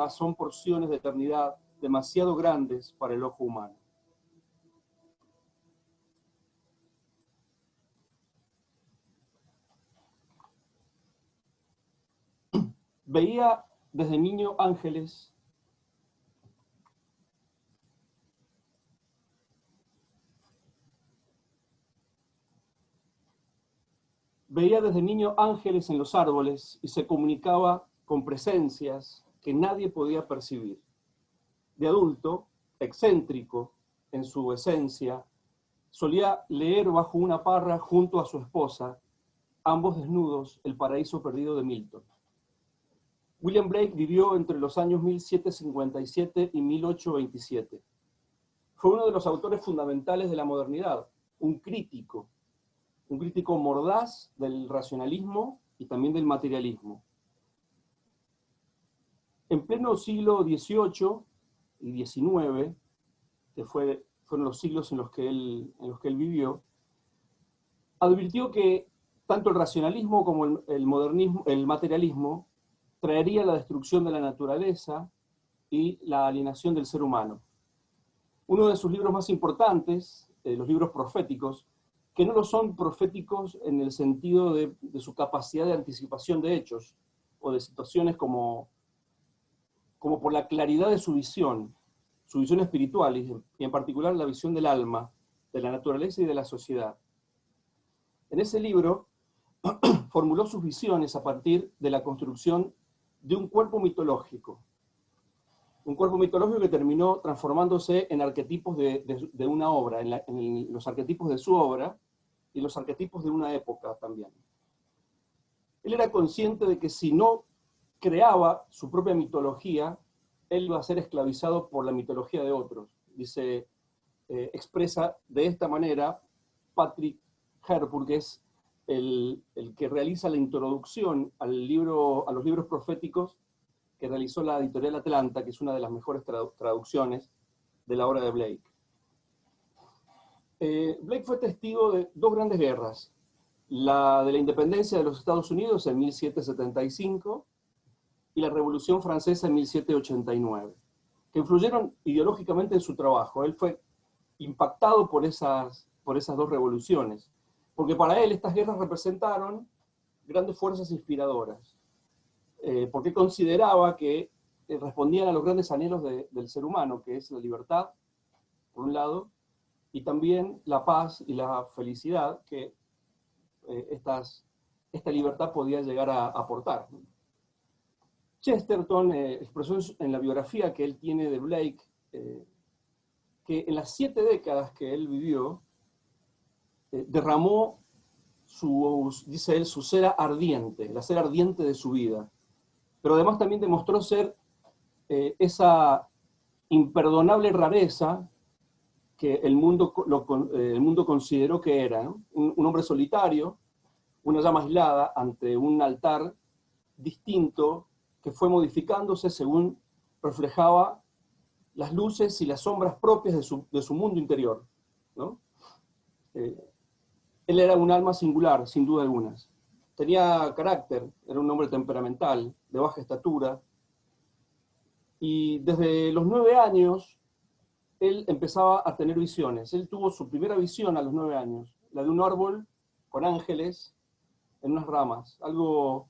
son porciones de eternidad demasiado grandes para el ojo humano. Veía desde niño ángeles en los árboles y se comunicaba con presencias que nadie podía percibir. De adulto, excéntrico en su esencia, solía leer bajo una parra junto a su esposa, ambos desnudos, El paraíso perdido de Milton. William Blake vivió entre los años 1757 y 1827. Fue uno de los autores fundamentales de la modernidad, un crítico mordaz del racionalismo y también del materialismo. En pleno siglo XVIII y XIX, que fueron los siglos en los que él vivió, advirtió que tanto el racionalismo como el materialismo traería la destrucción de la naturaleza y la alienación del ser humano. Uno de sus libros más importantes, los libros proféticos, que no lo son proféticos en el sentido de su capacidad de anticipación de hechos o de situaciones como por la claridad de su visión espiritual y en particular la visión del alma, de la naturaleza y de la sociedad. En ese libro formuló sus visiones a partir de la construcción de un cuerpo mitológico que terminó transformándose en arquetipos de una obra, en los arquetipos de su obra y los arquetipos de una época también. Él era consciente de que si no creaba su propia mitología, él iba a ser esclavizado por la mitología de otros. Expresa de esta manera Patrick Harpur, que es el que realiza la introducción a los libros proféticos que realizó la editorial Atlanta, que es una de las mejores traducciones de la obra de Blake. Blake fue testigo de dos grandes guerras, la de la independencia de los Estados Unidos en 1775 y la Revolución Francesa en 1789, que influyeron ideológicamente en su trabajo. Él fue impactado por esas dos revoluciones, porque para él estas guerras representaron grandes fuerzas inspiradoras, porque consideraba que respondían a los grandes anhelos del ser humano, que es la libertad, por un lado, y también la paz y la felicidad que esta libertad podía llegar a aportar. Chesterton expresó en la biografía que él tiene de Blake que en las 7 décadas que él vivió, derramó dice él, su cera ardiente, la cera ardiente de su vida. Pero además también demostró ser esa imperdonable rareza que el mundo consideró que era, ¿no? Un hombre solitario, una llama aislada ante un altar distinto que fue modificándose según reflejaba las luces y las sombras propias de su mundo interior, ¿no? Él era un alma singular, sin duda alguna. Tenía carácter, era un hombre temperamental, de baja estatura, y desde los 9 años él empezaba a tener visiones. Él tuvo su primera visión a los 9 años, la de un árbol con ángeles en unas ramas, algo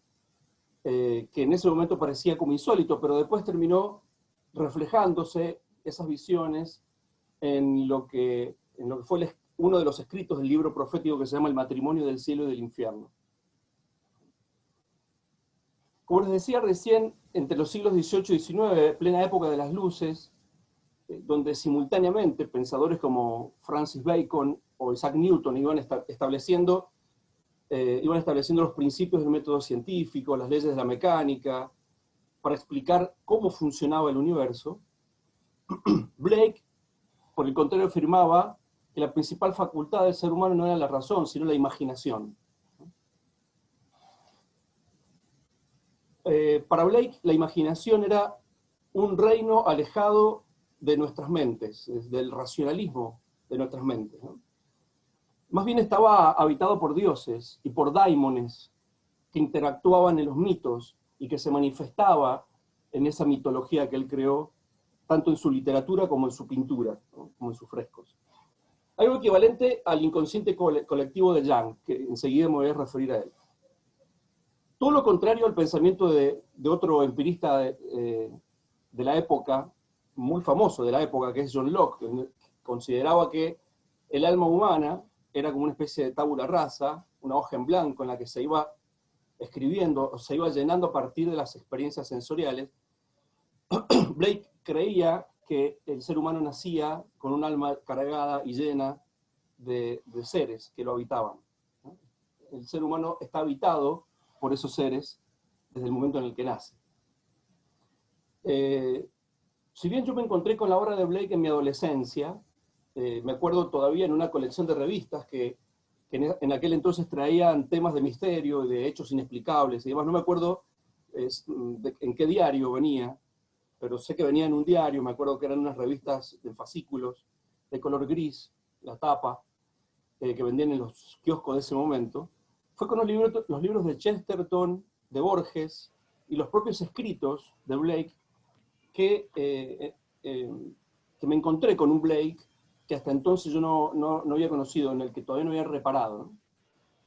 que en ese momento parecía como insólito, pero después terminó reflejándose esas visiones en lo que fue uno de los escritos del libro profético que se llama El matrimonio del cielo y del infierno. Como les decía recién, entre los siglos XVIII y XIX, plena época de las luces, donde simultáneamente pensadores como Francis Bacon o Isaac Newton iban estableciendo los principios del método científico, las leyes de la mecánica, para explicar cómo funcionaba el universo, Blake, por el contrario, afirmaba que la principal facultad del ser humano no era la razón, sino la imaginación. Para Blake, la imaginación era un reino alejado de nuestras mentes, del racionalismo de nuestras mentes, ¿no? Más bien estaba habitado por dioses y por daimones que interactuaban en los mitos y que se manifestaba en esa mitología que él creó, tanto en su literatura como en su pintura, ¿no? Como en sus frescos. Algo equivalente al inconsciente colectivo de Jung, que enseguida me voy a referir a él. Todo lo contrario al pensamiento de otro empirista de la época, muy famoso de la época, que es John Locke, que consideraba que el alma humana era como una especie de tabula rasa, una hoja en blanco en la que se iba escribiendo, o se iba llenando a partir de las experiencias sensoriales. Blake creía que el ser humano nacía con un alma cargada y llena de seres que lo habitaban, ¿no? El ser humano está habitado por esos seres desde el momento en el que nace. Si bien yo me encontré con la obra de Blake en mi adolescencia, me acuerdo todavía en una colección de revistas que en aquel entonces traían temas de misterio, de hechos inexplicables y demás. No me acuerdo en qué diario venía, pero sé que venía en un diario. Me acuerdo que eran unas revistas de fascículos de color gris, la tapa, que vendían en los kioscos de ese momento. Fue con los libros de Chesterton, de Borges, y los propios escritos de Blake, que me encontré con un Blake que hasta entonces yo no había conocido, en el que todavía no había reparado, ¿no?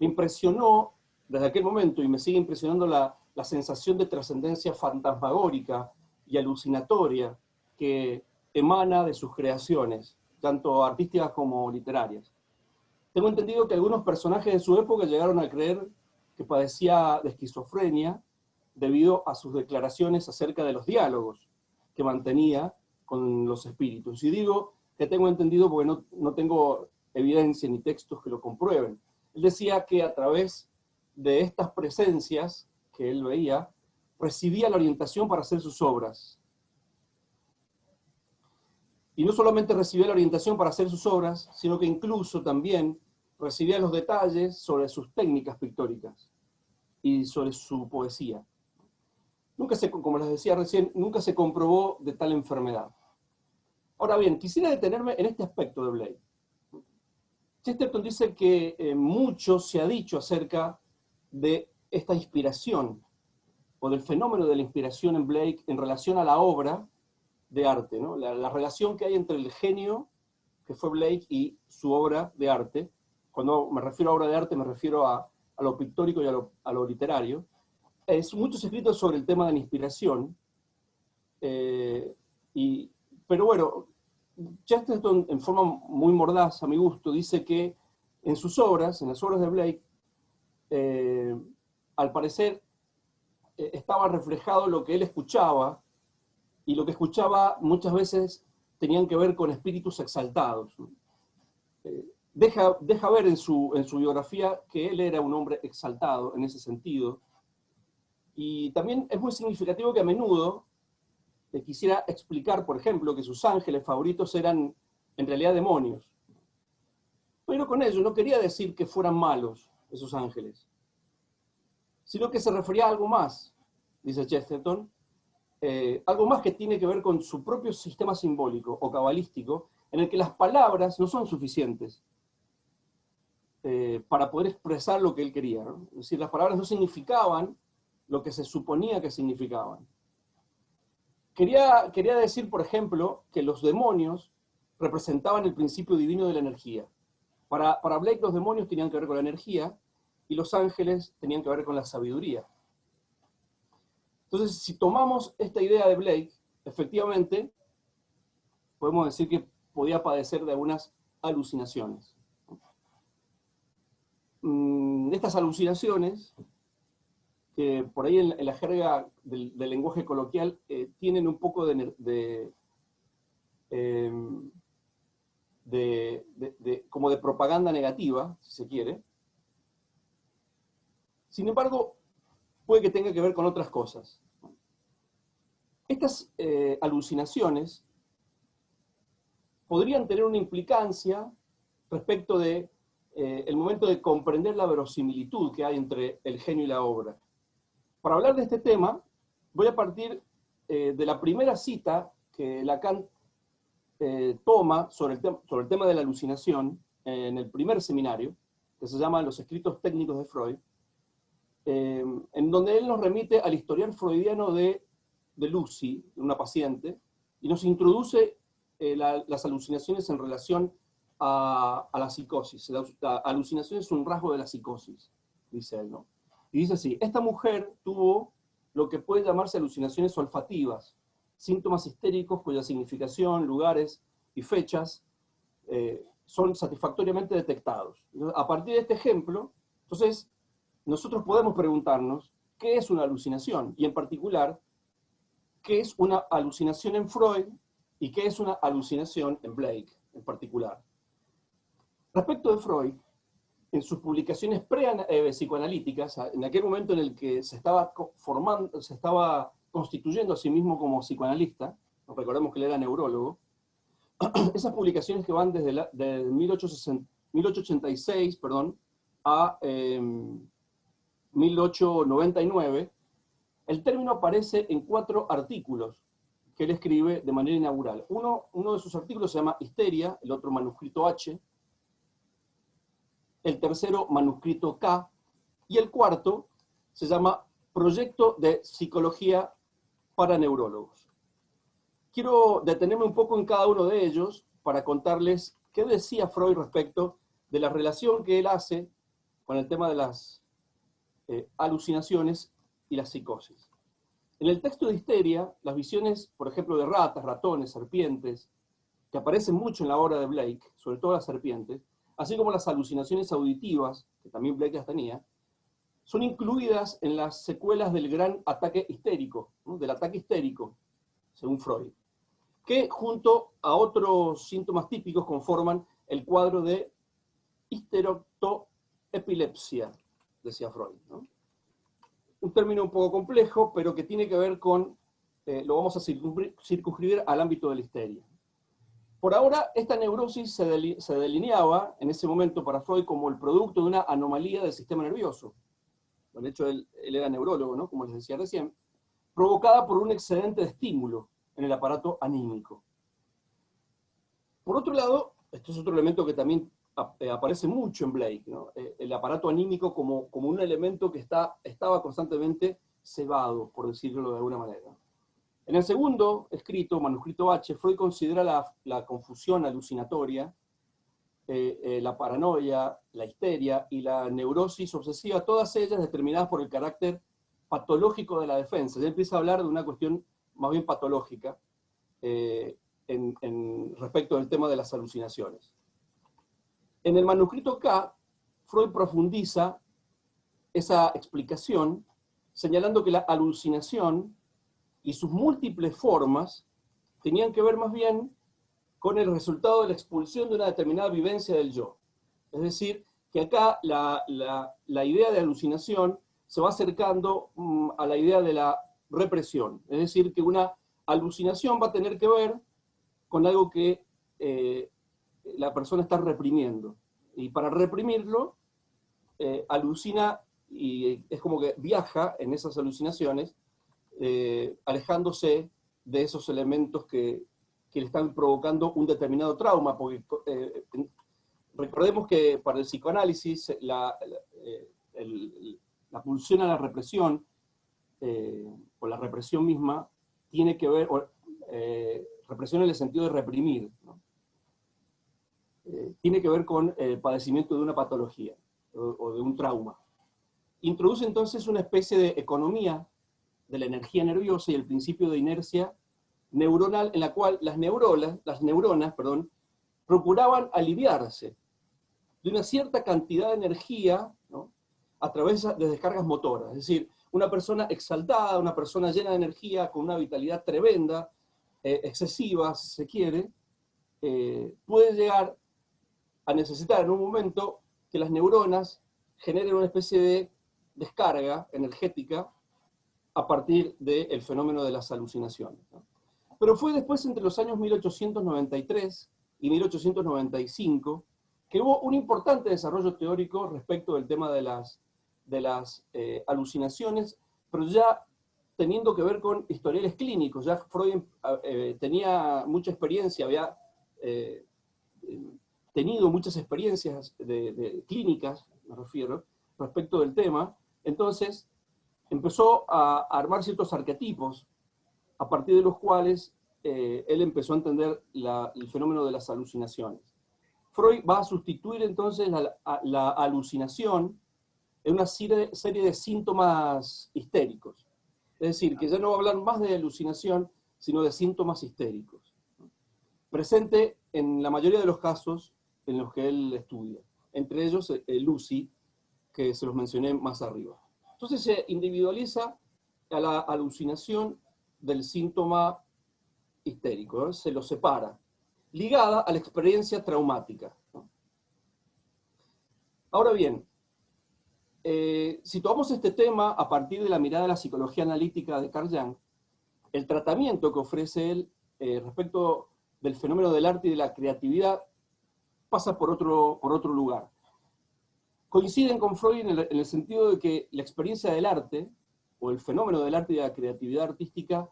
Me impresionó desde aquel momento, y me sigue impresionando la sensación de trascendencia fantasmagórica y alucinatoria que emana de sus creaciones, tanto artísticas como literarias. Tengo entendido que algunos personajes de su época llegaron a creer que padecía de esquizofrenia debido a sus declaraciones acerca de los diálogos que mantenía con los espíritus. Y digo que tengo entendido porque no tengo evidencia ni textos que lo comprueben. Él decía que a través de estas presencias que él veía, recibía la orientación para hacer sus obras. Y no solamente recibía la orientación para hacer sus obras, sino que incluso también recibía los detalles sobre sus técnicas pictóricas y sobre su poesía. Nunca se, como les decía recién, nunca se comprobó de tal enfermedad. Ahora bien, quisiera detenerme en este aspecto de Blake. Chesterton dice que mucho se ha dicho acerca de esta inspiración, o del fenómeno de la inspiración en Blake en relación a la obra de arte, ¿no? La relación que hay entre el genio que fue Blake y su obra de arte. Cuando me refiero a obra de arte, me refiero a lo pictórico y a lo literario. Muchos escritos sobre el tema de la inspiración, pero bueno, Chesterton, en forma muy mordaz, a mi gusto, dice que en sus obras, en las obras de Blake, al parecer estaba reflejado lo que él escuchaba, y lo que escuchaba muchas veces tenían que ver con espíritus exaltados. Deja ver en su biografía que él era un hombre exaltado en ese sentido, y también es muy significativo que a menudo quisiera explicar, por ejemplo, que sus ángeles favoritos eran en realidad demonios. Pero con ello no quería decir que fueran malos esos ángeles, sino que se refería a algo más, dice Chesterton, algo más que tiene que ver con su propio sistema simbólico o cabalístico, en el que las palabras no son suficientes para poder expresar lo que él quería, ¿no? Es decir, las palabras no significaban lo que se suponía que significaban. Quería decir, por ejemplo, que los demonios representaban el principio divino de la energía. Para Blake los demonios tenían que ver con la energía y los ángeles tenían que ver con la sabiduría. Entonces, si tomamos esta idea de Blake, efectivamente, podemos decir que podía padecer de algunas alucinaciones. Estas alucinaciones, que por ahí en la jerga del lenguaje coloquial tienen un poco como de propaganda negativa, si se quiere. Sin embargo, puede que tenga que ver con otras cosas. Estas alucinaciones podrían tener una implicancia respecto de el momento de comprender la verosimilitud que hay entre el genio y la obra. Para hablar de este tema, voy a partir de la primera cita que Lacan toma sobre el tema de la alucinación en el primer seminario, que se llama Los escritos técnicos de Freud, en donde él nos remite al historial freudiano de de Lucy, una paciente, y nos introduce las alucinaciones en relación a la psicosis. La alucinación es un rasgo de la psicosis, dice él, ¿no? Y dice así: esta mujer tuvo lo que puede llamarse alucinaciones olfativas, síntomas histéricos cuya significación, lugares y fechas son satisfactoriamente detectados. A partir de este ejemplo, entonces, nosotros podemos preguntarnos qué es una alucinación, y en particular, qué es una alucinación en Freud y qué es una alucinación en Blake, en particular. Respecto de Freud, en sus publicaciones psicoanalíticas, en aquel momento en el que se estaba constituyendo a sí mismo como psicoanalista, recordemos que él era neurólogo, esas publicaciones que van desde 1886 a 1899, el término aparece en 4 artículos que él escribe de manera inaugural. Uno de sus artículos se llama Histeria, el otro Manuscrito H, el tercero Manuscrito K, y el cuarto se llama Proyecto de Psicología para Neurólogos. Quiero detenerme un poco en cada uno de ellos para contarles qué decía Freud respecto de la relación que él hace con el tema de las alucinaciones y la psicosis. En el texto de Histeria, las visiones, por ejemplo, de ratas, ratones, serpientes, que aparecen mucho en la obra de Blake, sobre todo las serpientes, así como las alucinaciones auditivas, que también Blake las tenía, son incluidas en las secuelas del gran ataque histérico, ¿no? Del ataque histérico, según Freud, que junto a otros síntomas típicos conforman el cuadro de histerectoepilepsia, decía Freud, ¿no? Un término un poco complejo, pero que tiene que ver con, lo vamos a circunscribir al ámbito de la histeria. Por ahora, esta neurosis se delineaba en ese momento para Freud como el producto de una anomalía del sistema nervioso. De hecho, él era neurólogo, ¿no? Como les decía recién, provocada por un excedente de estímulo en el aparato anímico. Por otro lado, esto es otro elemento que también aparece mucho en Blake, ¿no? El aparato anímico como un elemento que estaba constantemente cebado, por decirlo de alguna manera. En el segundo escrito, Manuscrito H, Freud considera la confusión alucinatoria, la paranoia, la histeria y la neurosis obsesiva, todas ellas determinadas por el carácter patológico de la defensa. Ya empieza a hablar de una cuestión más bien patológica respecto del tema de las alucinaciones. En el manuscrito K, Freud profundiza esa explicación, señalando que la alucinación y sus múltiples formas tenían que ver más bien con el resultado de la expulsión de una determinada vivencia del yo. Es decir, que acá la idea de alucinación se va acercando a la idea de la represión. Es decir, que una alucinación va a tener que ver con algo que la persona está reprimiendo. Y para reprimirlo, alucina y es como que viaja en esas alucinaciones, alejándose de esos elementos que le están provocando un determinado trauma, porque recordemos que para el psicoanálisis la pulsión a la represión, o la represión misma, tiene que ver, represión en el sentido de reprimir, ¿no? Tiene que ver con el padecimiento de una patología o de un trauma. Introduce entonces una especie de economía de la energía nerviosa y el principio de inercia neuronal, en la cual las neuronas, procuraban aliviarse de una cierta cantidad de energía, ¿no? A través de descargas motoras. Es decir, una persona exaltada, una persona llena de energía, con una vitalidad tremenda, excesiva, si se quiere, puede llegar a necesitar en un momento que las neuronas generen una especie de descarga energética a partir del fenómeno de las alucinaciones, ¿no? Pero fue después, entre los años 1893 y 1895, que hubo un importante desarrollo teórico respecto del tema de las alucinaciones, pero ya teniendo que ver con historiales clínicos. Ya Freud tenía mucha experiencia, había tenido muchas experiencias clínicas, me refiero, respecto del tema. Entonces empezó a armar ciertos arquetipos a partir de los cuales él empezó a entender el fenómeno de las alucinaciones. Freud va a sustituir entonces la alucinación en una serie de síntomas histéricos. Es decir, que ya no va a hablar más de alucinación, sino de síntomas histéricos. Presente en la mayoría de los casos en los que él estudia. Entre ellos, Lucy, que se los mencioné más arriba. Entonces se individualiza a la alucinación del síntoma histérico, ¿no? Se lo separa, ligada a la experiencia traumática, ¿no? Ahora bien, si tomamos este tema a partir de la mirada de la psicología analítica de Carl Jung, el tratamiento que ofrece él respecto del fenómeno del arte y de la creatividad pasa por otro lugar. Coinciden con Freud en el sentido de que la experiencia del arte, o el fenómeno del arte y de la creatividad artística,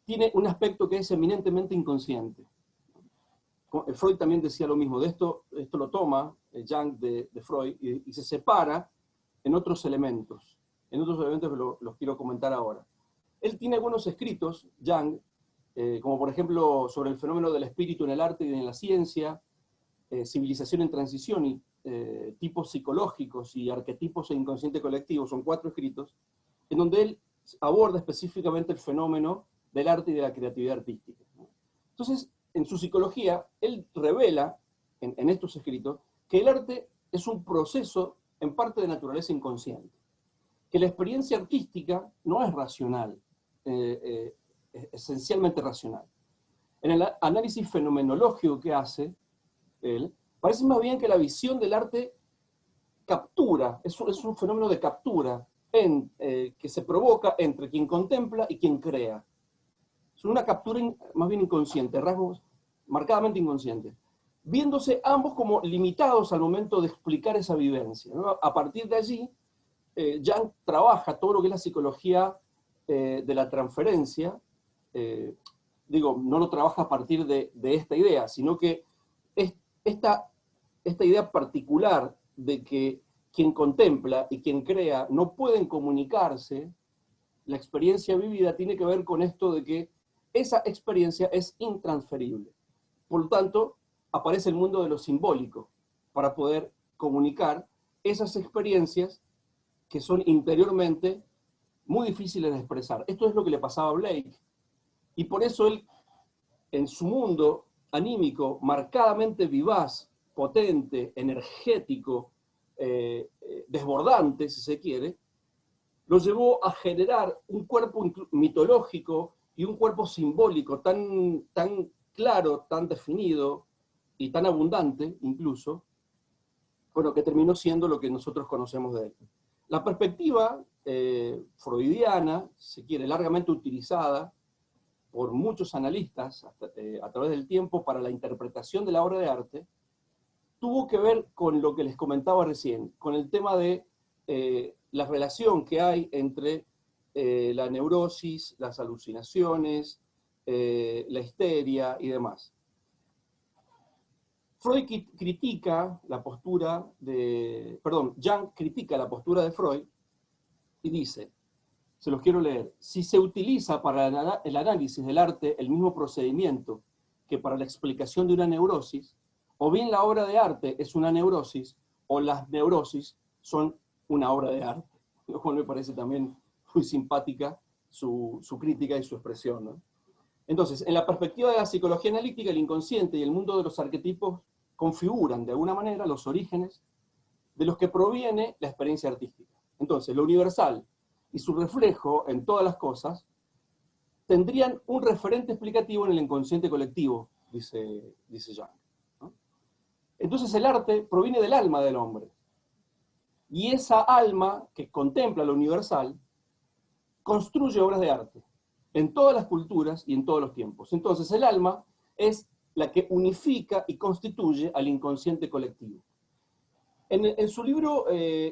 tiene un aspecto que es eminentemente inconsciente. Freud también decía lo mismo, esto lo toma Jung de Freud y se separa en otros elementos. En otros elementos que los quiero comentar ahora. Él tiene algunos escritos, Jung, como por ejemplo sobre el fenómeno del espíritu en el arte y en la ciencia, civilización en transición y tipos psicológicos y arquetipos e inconsciente colectivo, son 4 escritos, en donde él aborda específicamente el fenómeno del arte y de la creatividad artística. Entonces, en su psicología, él revela, en estos escritos, que el arte es un proceso en parte de naturaleza inconsciente, que la experiencia artística no es racional, esencialmente racional. En el análisis fenomenológico que hace él, parece más bien que la visión del arte captura, es un fenómeno de captura que se provoca entre quien contempla y quien crea. Es una captura más bien inconsciente, rasgos marcadamente inconscientes, viéndose ambos como limitados al momento de explicar esa vivencia, ¿no? A partir de allí, Jung trabaja todo lo que es la psicología de la transferencia, no lo trabaja a partir de esta idea, sino que esta idea particular de que quien contempla y quien crea no pueden comunicarse, la experiencia vivida tiene que ver con esto de que esa experiencia es intransferible. Por lo tanto, aparece el mundo de lo simbólico para poder comunicar esas experiencias que son interiormente muy difíciles de expresar. Esto es lo que le pasaba a Blake. Y por eso él, en su mundo anímico, marcadamente vivaz, potente, energético, desbordante, si se quiere, lo llevó a generar un cuerpo mitológico y un cuerpo simbólico tan claro, tan definido y tan abundante, incluso, bueno, que terminó siendo lo que nosotros conocemos de él. La perspectiva freudiana, si quiere, largamente utilizada por muchos analistas a través del tiempo para la interpretación de la obra de arte, tuvo que ver con lo que les comentaba recién, con el tema de la relación que hay entre la neurosis, las alucinaciones, la histeria y demás. Jung critica la postura de Freud y dice, se los quiero leer, si se utiliza para el análisis del arte el mismo procedimiento que para la explicación de una neurosis, o bien la obra de arte es una neurosis, o las neurosis son una obra de arte. Lo cual me parece también muy simpática su crítica y su expresión, ¿no? Entonces, en la perspectiva de la psicología analítica, el inconsciente y el mundo de los arquetipos configuran de alguna manera los orígenes de los que proviene la experiencia artística. Entonces, lo universal y su reflejo en todas las cosas tendrían un referente explicativo en el inconsciente colectivo, dice Jung, ¿no? Entonces, el arte proviene del alma del hombre. Y esa alma que contempla lo universal construye obras de arte en todas las culturas y en todos los tiempos. Entonces, el alma es la que unifica y constituye al inconsciente colectivo. En su libro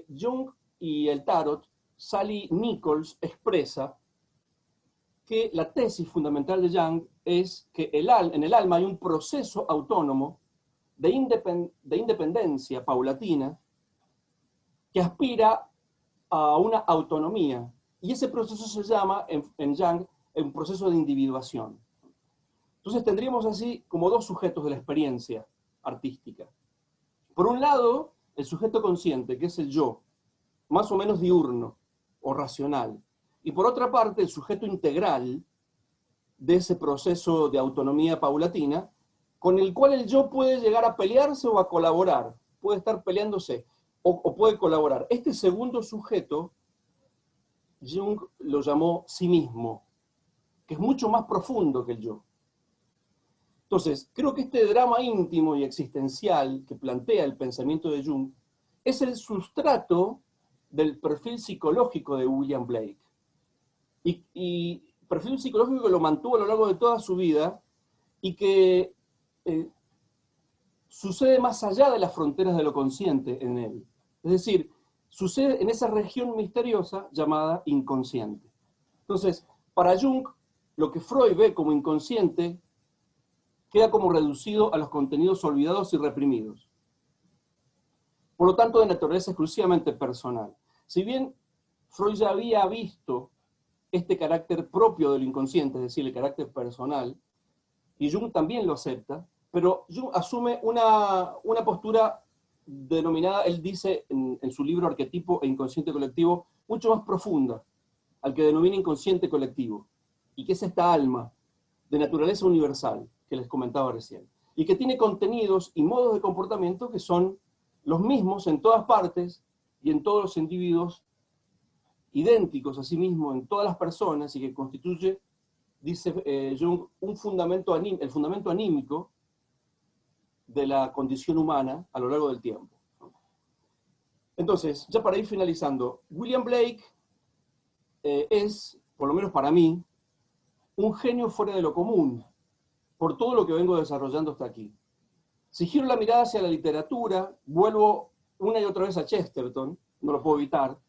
Jung y el Tarot, Sally Nichols expresa que la tesis fundamental de Jung es que en el alma hay un proceso autónomo de independencia paulatina que aspira a una autonomía. Y ese proceso se llama, en Jung, un proceso de individuación. Entonces tendríamos así como dos sujetos de la experiencia artística. Por un lado, el sujeto consciente, que es el yo, más o menos diurno o racional. Y por otra parte, el sujeto integral de ese proceso de autonomía paulatina, con el cual el yo puede llegar a pelearse o a colaborar, puede estar peleándose o puede colaborar. Este segundo sujeto, Jung lo llamó sí mismo, que es mucho más profundo que el yo. Entonces, creo que este drama íntimo y existencial que plantea el pensamiento de Jung es el sustrato del perfil psicológico de William Blake. Y perfil psicológico que lo mantuvo a lo largo de toda su vida y que sucede más allá de las fronteras de lo consciente en él. Es decir, sucede en esa región misteriosa llamada inconsciente. Entonces, para Jung, lo que Freud ve como inconsciente queda como reducido a los contenidos olvidados y reprimidos. Por lo tanto, de naturaleza exclusivamente personal. Si bien Freud ya había visto este carácter propio del inconsciente, es decir, el carácter personal, y Jung también lo acepta, pero Jung asume una postura denominada, él dice en su libro Arquetipo e Inconsciente Colectivo, mucho más profunda, al que denomina inconsciente colectivo, y que es esta alma de naturaleza universal que les comentaba recién, y que tiene contenidos y modos de comportamiento que son los mismos en todas partes y en todos los individuos, idénticos a sí mismos en todas las personas, y que constituye, dice Jung, el fundamento anímico de la condición humana a lo largo del tiempo. Entonces, ya para ir finalizando, William Blake es, por lo menos para mí, un genio fuera de lo común, por todo lo que vengo desarrollando hasta aquí. Si giro la mirada hacia la literatura, vuelvo una y otra vez a Chesterton, no lo puedo evitar,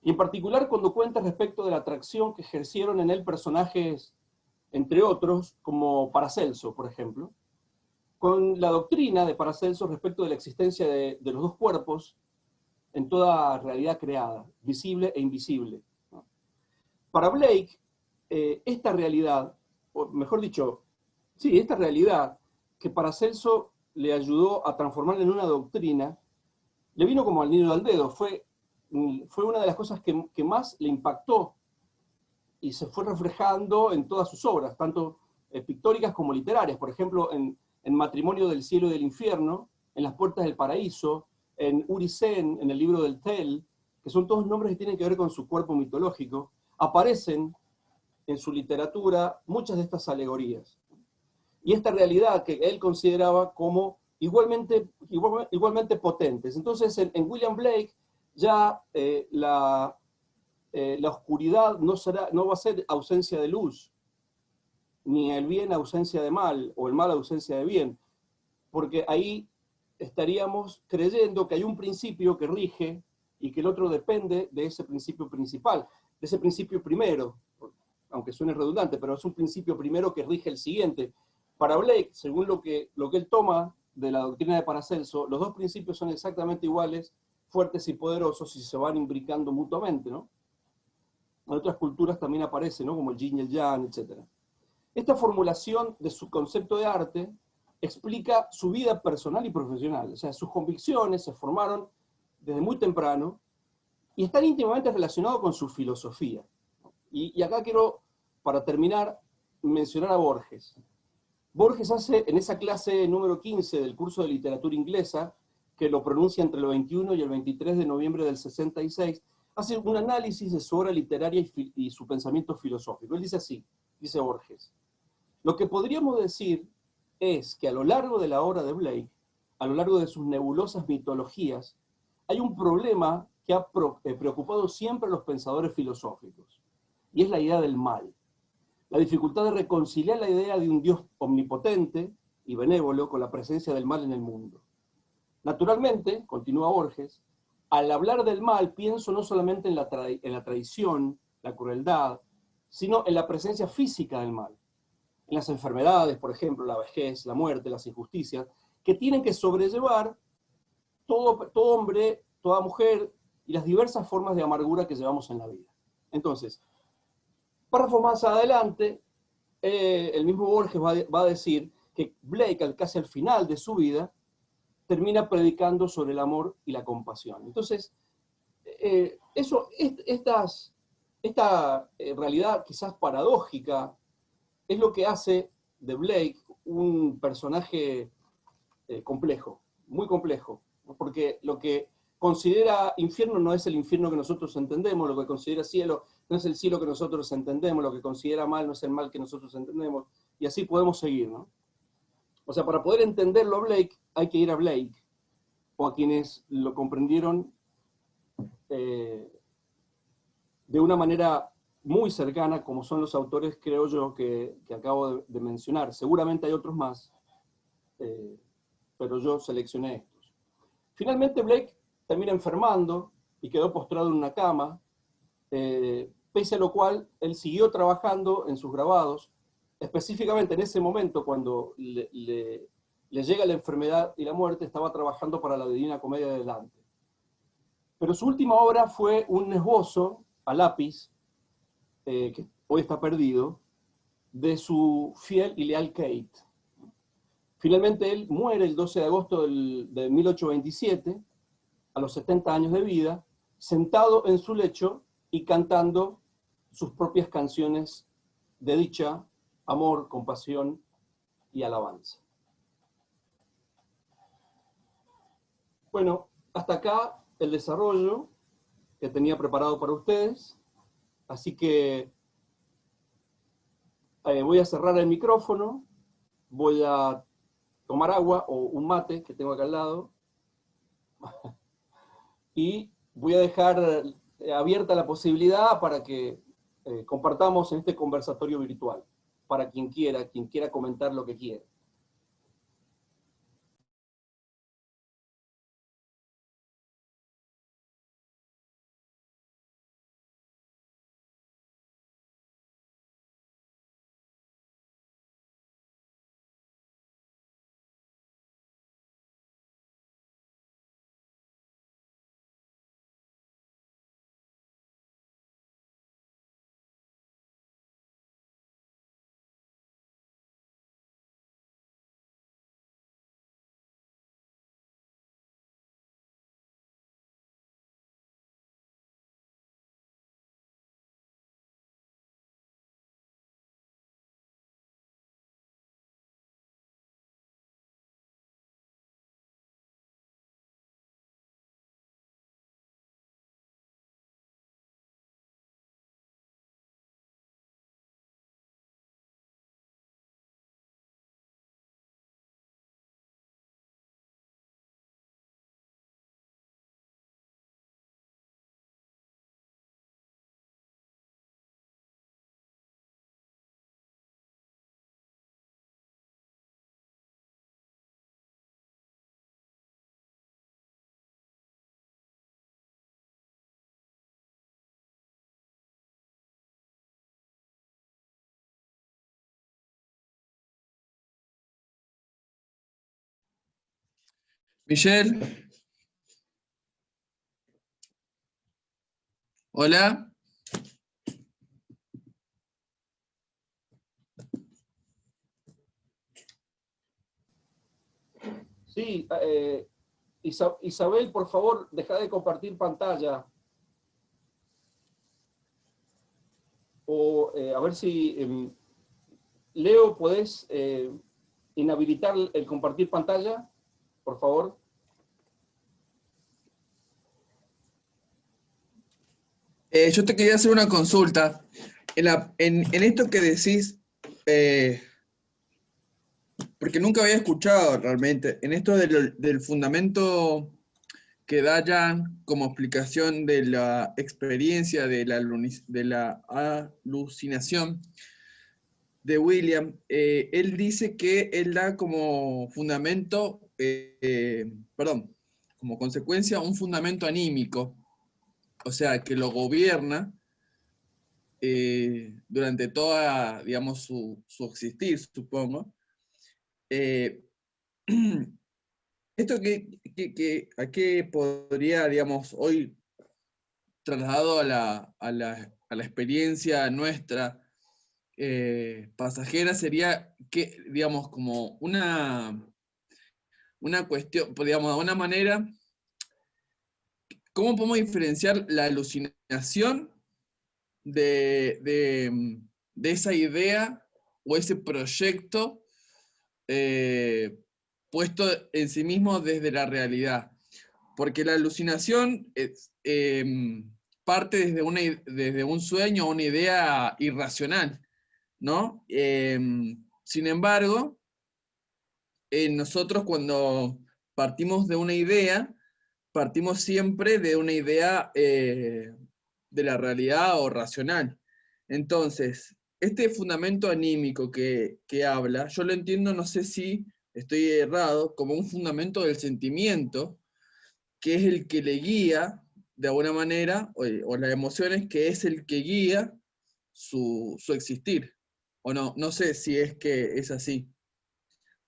y en particular cuando cuenta respecto de la atracción que ejercieron en él personajes, entre otros, como Paracelso, por ejemplo, con la doctrina de Paracelso respecto de la existencia de los dos cuerpos en toda realidad creada, visible e invisible. Para Blake, esta realidad, o mejor dicho, sí, esta realidad que Paracelso le ayudó a transformar en una doctrina, le vino como al niño al dedo, fue una de las cosas que más le impactó y se fue reflejando en todas sus obras, tanto pictóricas como literarias. Por ejemplo, en Matrimonio del Cielo y del Infierno, en Las Puertas del Paraíso, en Uri-Sen, en el libro del Tel, que son todos nombres que tienen que ver con su cuerpo mitológico, aparecen en su literatura muchas de estas alegorías. Y esta realidad que él consideraba como igualmente potentes. Entonces, en William Blake, ya la oscuridad no va a ser ausencia de luz, ni el bien ausencia de mal, o el mal ausencia de bien, porque ahí estaríamos creyendo que hay un principio que rige y que el otro depende de ese principio principal, de ese principio primero, aunque suene redundante, pero es un principio primero que rige el siguiente. Para Blake, según lo que él toma de la doctrina de Paracelso, los dos principios son exactamente iguales, fuertes y poderosos, y se van imbricando mutuamente, ¿no? En otras culturas también aparece, ¿no? Como el yin y el yang, etc. Esta formulación de su concepto de arte explica su vida personal y profesional. O sea, sus convicciones se formaron desde muy temprano y están íntimamente relacionados con su filosofía. Y acá quiero, para terminar, mencionar a Borges. Borges hace, en esa clase número 15 del curso de literatura inglesa, que lo pronuncia entre el 21 y el 23 de noviembre del 66, hace un análisis de su obra literaria y su pensamiento filosófico. Él dice así, dice Borges: lo que podríamos decir es que a lo largo de la obra de Blake, a lo largo de sus nebulosas mitologías, hay un problema que ha preocupado siempre a los pensadores filosóficos, y es la idea del mal. La dificultad de reconciliar la idea de un Dios omnipotente y benévolo con la presencia del mal en el mundo. Naturalmente, continúa Borges, al hablar del mal pienso no solamente en la traición, la crueldad, sino en la presencia física del mal. En las enfermedades, por ejemplo, la vejez, la muerte, las injusticias, que tienen que sobrellevar todo hombre, toda mujer y las diversas formas de amargura que llevamos en la vida. Entonces, Párrafos más adelante, el mismo Borges va a decir que Blake, casi al final de su vida, termina predicando sobre el amor y la compasión. Entonces, esta realidad quizás paradójica es lo que hace de Blake un personaje complejo, muy complejo, ¿no? Porque lo que considera infierno no es el infierno que nosotros entendemos, lo que considera cielo no es el cielo que nosotros entendemos, lo que considera mal no es el mal que nosotros entendemos, y así podemos seguir, ¿no? O sea, para poder entenderlo a Blake, hay que ir a Blake, o a quienes lo comprendieron eh, de una manera muy cercana, como son los autores, creo yo, que acabo de mencionar. Seguramente hay otros más, pero yo seleccioné estos. Finalmente Blake termina enfermando y quedó postrado en una cama, pese a lo cual él siguió trabajando en sus grabados, específicamente en ese momento cuando le llega la enfermedad y la muerte, estaba trabajando para la Divina Comedia de Dante. Pero su última obra fue un esbozo a lápiz, que hoy está perdido, de su fiel y leal Kate. Finalmente él muere el 12 de agosto de 1827, a los 70 años de vida, sentado en su lecho y cantando sus propias canciones de dicha, amor, compasión y alabanza. Bueno, hasta acá el desarrollo que tenía preparado para ustedes, así que voy a cerrar el micrófono, voy a tomar agua o un mate que tengo acá al lado, y voy a dejar abierta la posibilidad para que compartamos en este conversatorio virtual, para quien quiera comentar lo que quiera. Michelle, hola. Sí, Isabel, por favor, deja de compartir pantalla. O a ver si, Leo, ¿podés inhabilitar el compartir pantalla? Por favor. Yo te quería hacer una consulta. En esto que decís, porque nunca había escuchado realmente, en esto del fundamento que da Jan como explicación de la experiencia de la alucinación de William, él dice que él da como fundamento, perdón, como consecuencia un fundamento anímico, o sea, que lo gobierna durante toda, digamos, su existir, supongo. ¿Esto a qué podría, digamos, hoy trasladado a la a la experiencia nuestra pasajera sería que, digamos, como una cuestión, digamos, de una manera, ¿cómo podemos diferenciar la alucinación de esa idea o ese proyecto puesto en sí mismo desde la realidad? Porque la alucinación parte desde un sueño o una idea irracional, ¿no? Sin embargo, nosotros cuando partimos de una idea, partimos siempre de una idea de la realidad o racional. Entonces, este fundamento anímico que habla, yo lo entiendo, no sé si estoy errado, como un fundamento del sentimiento, que es el que le guía, de alguna manera, o las emociones, que es el que guía su existir. O no, no sé si es que es así.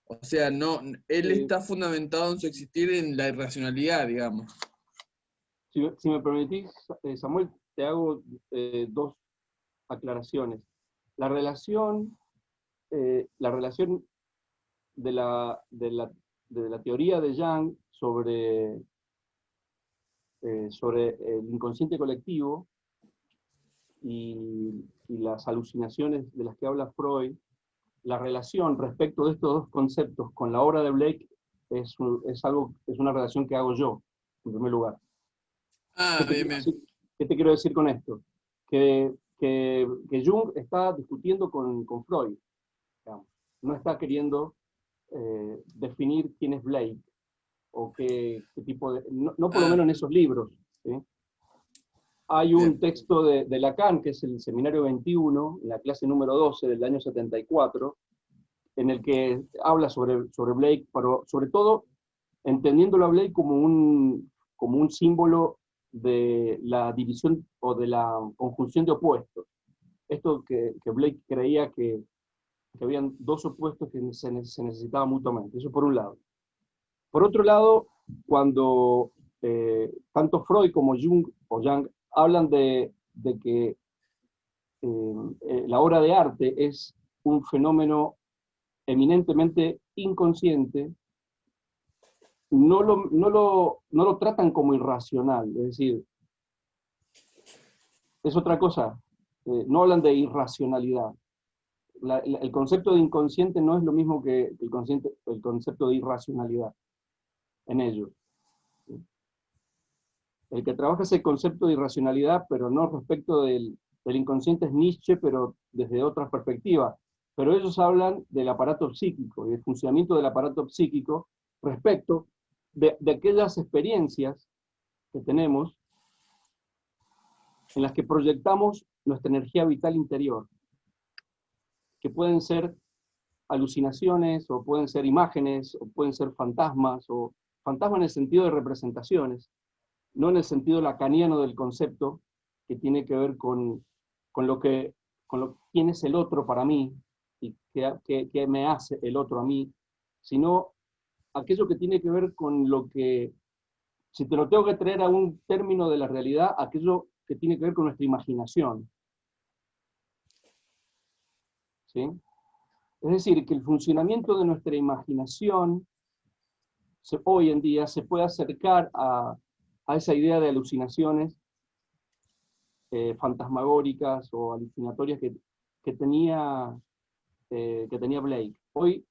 O sea, no, él Eh, está fundamentado en su existir en la irracionalidad, digamos. si me permitís, Samuel, te hago dos aclaraciones. La relación de la teoría de Jung sobre el inconsciente colectivo y las alucinaciones de las que habla Freud, la relación respecto de estos dos conceptos con la obra de Blake es una relación que hago yo, en primer lugar. Ah, bien, bien. ¿Qué te quiero decir con esto? Que Jung está discutiendo con Freud, digamos. No está queriendo definir quién es Blake, o qué tipo de... No, no por lo Ah, menos en esos libros, ¿sí? Hay un bien. texto de Lacan, que es el Seminario 21, en la clase número 12 del año 74, en el que habla sobre Blake, pero sobre todo entendiéndolo a Blake como un símbolo de la división o de la conjunción de opuestos. Esto que Blake creía que habían dos opuestos que se necesitaban mutuamente. Eso por un lado. Por otro lado, cuando tanto Freud como Jung hablan de que la obra de arte es un fenómeno eminentemente inconsciente, no lo tratan como irracional, es decir, es otra cosa, no hablan de irracionalidad. El concepto de inconsciente no es lo mismo que el concepto de irracionalidad en ellos. El que trabaja es el concepto de irracionalidad, pero no respecto del inconsciente, es Nietzsche, pero desde otra perspectiva. Pero ellos hablan del aparato psíquico y del funcionamiento del aparato psíquico respecto de aquellas experiencias que tenemos en las que proyectamos nuestra energía vital interior, que pueden ser alucinaciones, o pueden ser imágenes, o pueden ser fantasmas, o fantasmas en el sentido de representaciones, no en el sentido lacaniano del concepto, que tiene que ver con quién es el otro para mí, y qué me hace el otro a mí, sino aquello que tiene que ver con lo que, si te lo tengo que traer a un término de la realidad, aquello que tiene que ver con nuestra imaginación, ¿sí? Es decir, que el funcionamiento de nuestra imaginación hoy en día se puede acercar a esa idea de alucinaciones fantasmagóricas o alucinatorias que tenía Blake. Hoy,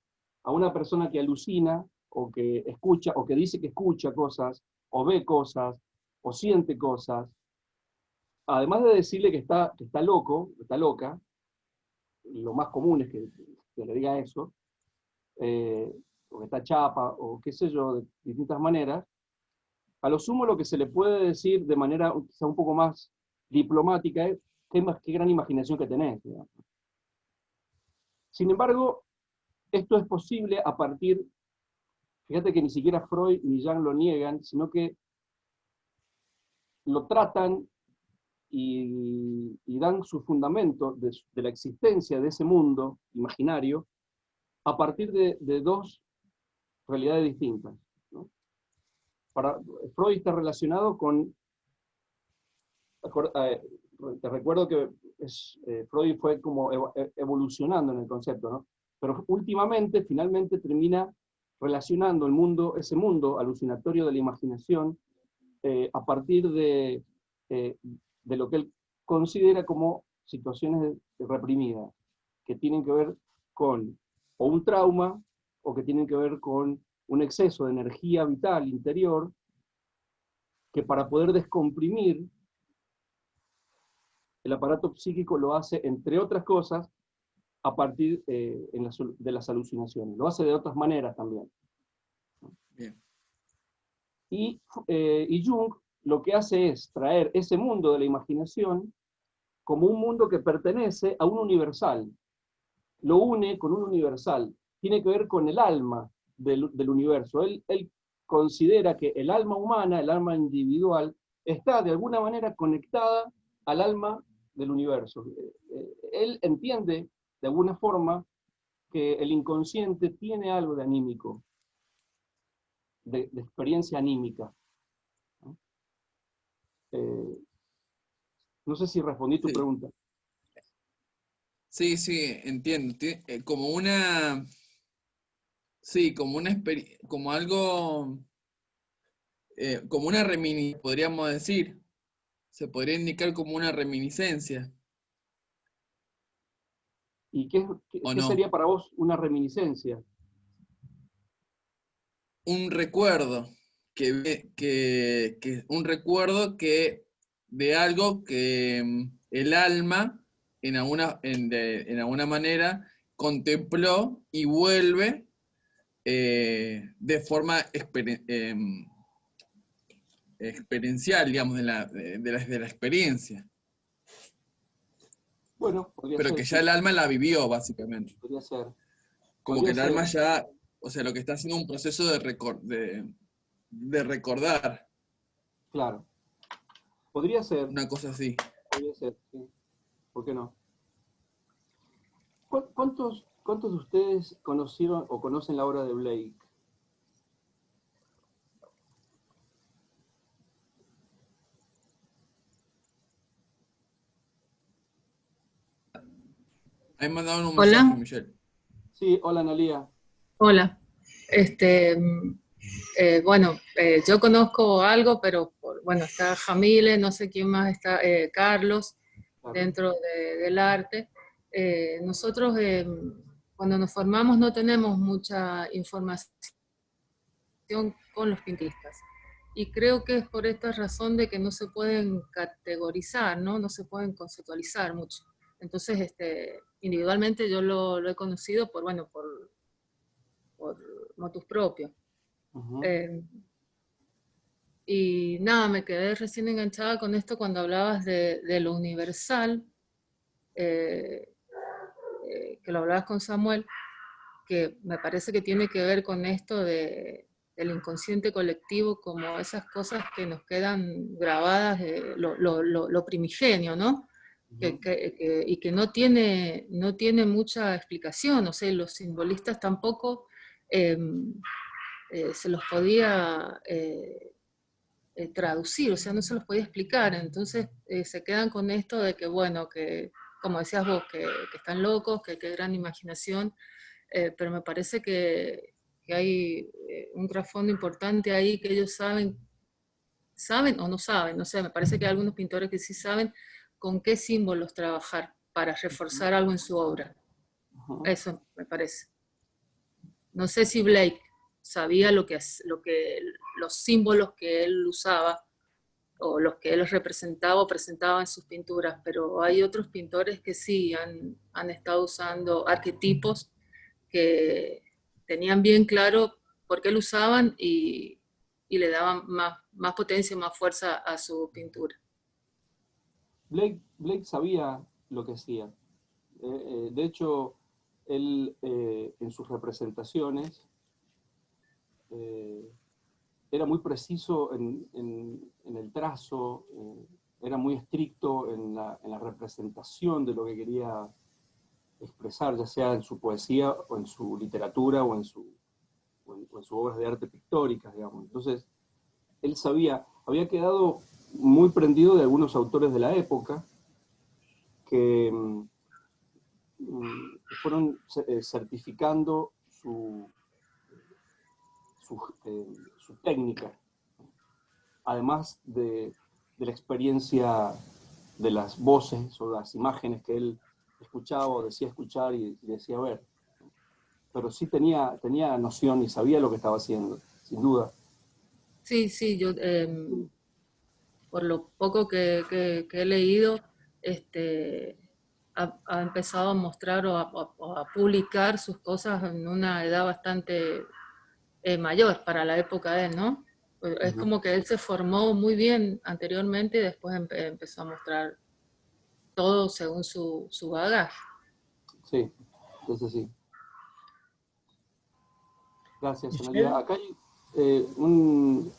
a una persona que alucina, o que escucha, o que dice que escucha cosas, o ve cosas, o siente cosas, además de decirle que está loco, que está loca, lo más común es que le diga eso, o que está chapa, o qué sé yo, de distintas maneras, a lo sumo lo que se le puede decir de manera quizá un poco más diplomática es qué gran imaginación que tenés, digamos. Sin embargo, esto es posible a partir, fíjate que ni siquiera Freud ni Jung lo niegan, sino que lo tratan y dan su fundamento de la existencia de ese mundo imaginario a partir de dos realidades distintas, ¿no? Freud está relacionado con te recuerdo que Freud fue como evolucionando en el concepto, ¿no? Pero últimamente, finalmente termina relacionando el mundo, ese mundo alucinatorio de la imaginación, a partir de lo que él considera como situaciones reprimidas, que tienen que ver con o un trauma, o que tienen que ver con un exceso de energía vital interior, que para poder descomprimir, el aparato psíquico lo hace, entre otras cosas, a partir de las alucinaciones. Lo hace de otras maneras también. Bien. Y Jung lo que hace es traer ese mundo de la imaginación como un mundo que pertenece a un universal. Lo une con un universal. Tiene que ver con el alma del universo. Él considera que el alma humana, el alma individual, está de alguna manera conectada al alma del universo. Él entiende de alguna forma que el inconsciente tiene algo de anímico, de experiencia anímica. ¿No? No sé si respondí tu Sí, pregunta. sí, entiendo. Como una, sí, como algo, como una reminiscencia, podríamos decir. Se podría indicar como una reminiscencia, ¿Y ¿o qué no? sería para vos una reminiscencia? Un recuerdo, un recuerdo que de algo que el alma en alguna manera contempló y vuelve de forma experiencial, digamos, de la experiencia, Bueno, podría pero ser, que ya sí, el alma la vivió, básicamente. podría ser. Como que Podría el ser, alma ya, o sea, lo que está haciendo un proceso de recordar, claro. una cosa así. Podría ser, sí. ¿Por qué no? ¿Cuántos de ustedes conocieron o conocen la obra de Blake? Ahí mandaron un mensaje, Hola, Michelle. Sí, hola Analía. hola. Este, bueno, yo conozco algo, pero bueno, está Jamile, no sé quién más está, Carlos, Claro. dentro del arte. Nosotros cuando nos formamos no tenemos mucha información con los pintistas. Y creo que es por esta razón de que no se pueden categorizar, ¿no? No se pueden conceptualizar mucho. Entonces, individualmente yo lo he conocido bueno, por motus propios. Uh-huh. Y nada, me quedé recién enganchada con esto cuando hablabas de lo universal, que lo hablabas con Samuel, que me parece que tiene que ver con esto del inconsciente colectivo, como esas cosas que nos quedan grabadas, lo primigenio, ¿no? Uh-huh. Y que no tiene mucha explicación, o sea, los simbolistas tampoco se los podía traducir, o sea, no se los podía explicar, entonces se quedan con esto de que, bueno, que como decías vos, que están locos, que qué gran imaginación, pero me parece que hay un trasfondo importante ahí que ellos saben o no saben, no sé, me parece que hay algunos pintores que sí saben con qué símbolos trabajar para reforzar algo en su obra. Uh-huh. Eso me parece. No sé si Blake sabía los símbolos que él usaba o los que él representaba o presentaba en sus pinturas, pero hay otros pintores que sí han estado usando arquetipos que tenían bien claro por qué lo usaban y le daban más potencia, más fuerza a su pintura. Blake sabía lo que hacía. De hecho, él en sus representaciones era muy preciso en el trazo, era muy estricto en la representación de lo que quería expresar, ya sea en su poesía o en su literatura o en sus obras de arte pictóricas, digamos. Entonces, él sabía, había quedado muy prendido de algunos autores de la época, que fueron certificando su técnica, además de la experiencia de las voces o las imágenes que él escuchaba o decía escuchar y decía ver. Pero sí tenía noción y sabía lo que estaba haciendo, sin duda. Sí, sí, yo por lo poco que he leído, ha empezado a mostrar o a publicar sus cosas en una edad bastante mayor para la época de él, ¿no? Es como que él se formó muy bien anteriormente y después empezó a mostrar todo según su bagaje. Sí, entonces sí. Gracias, Analia. Michelle, Acá hay en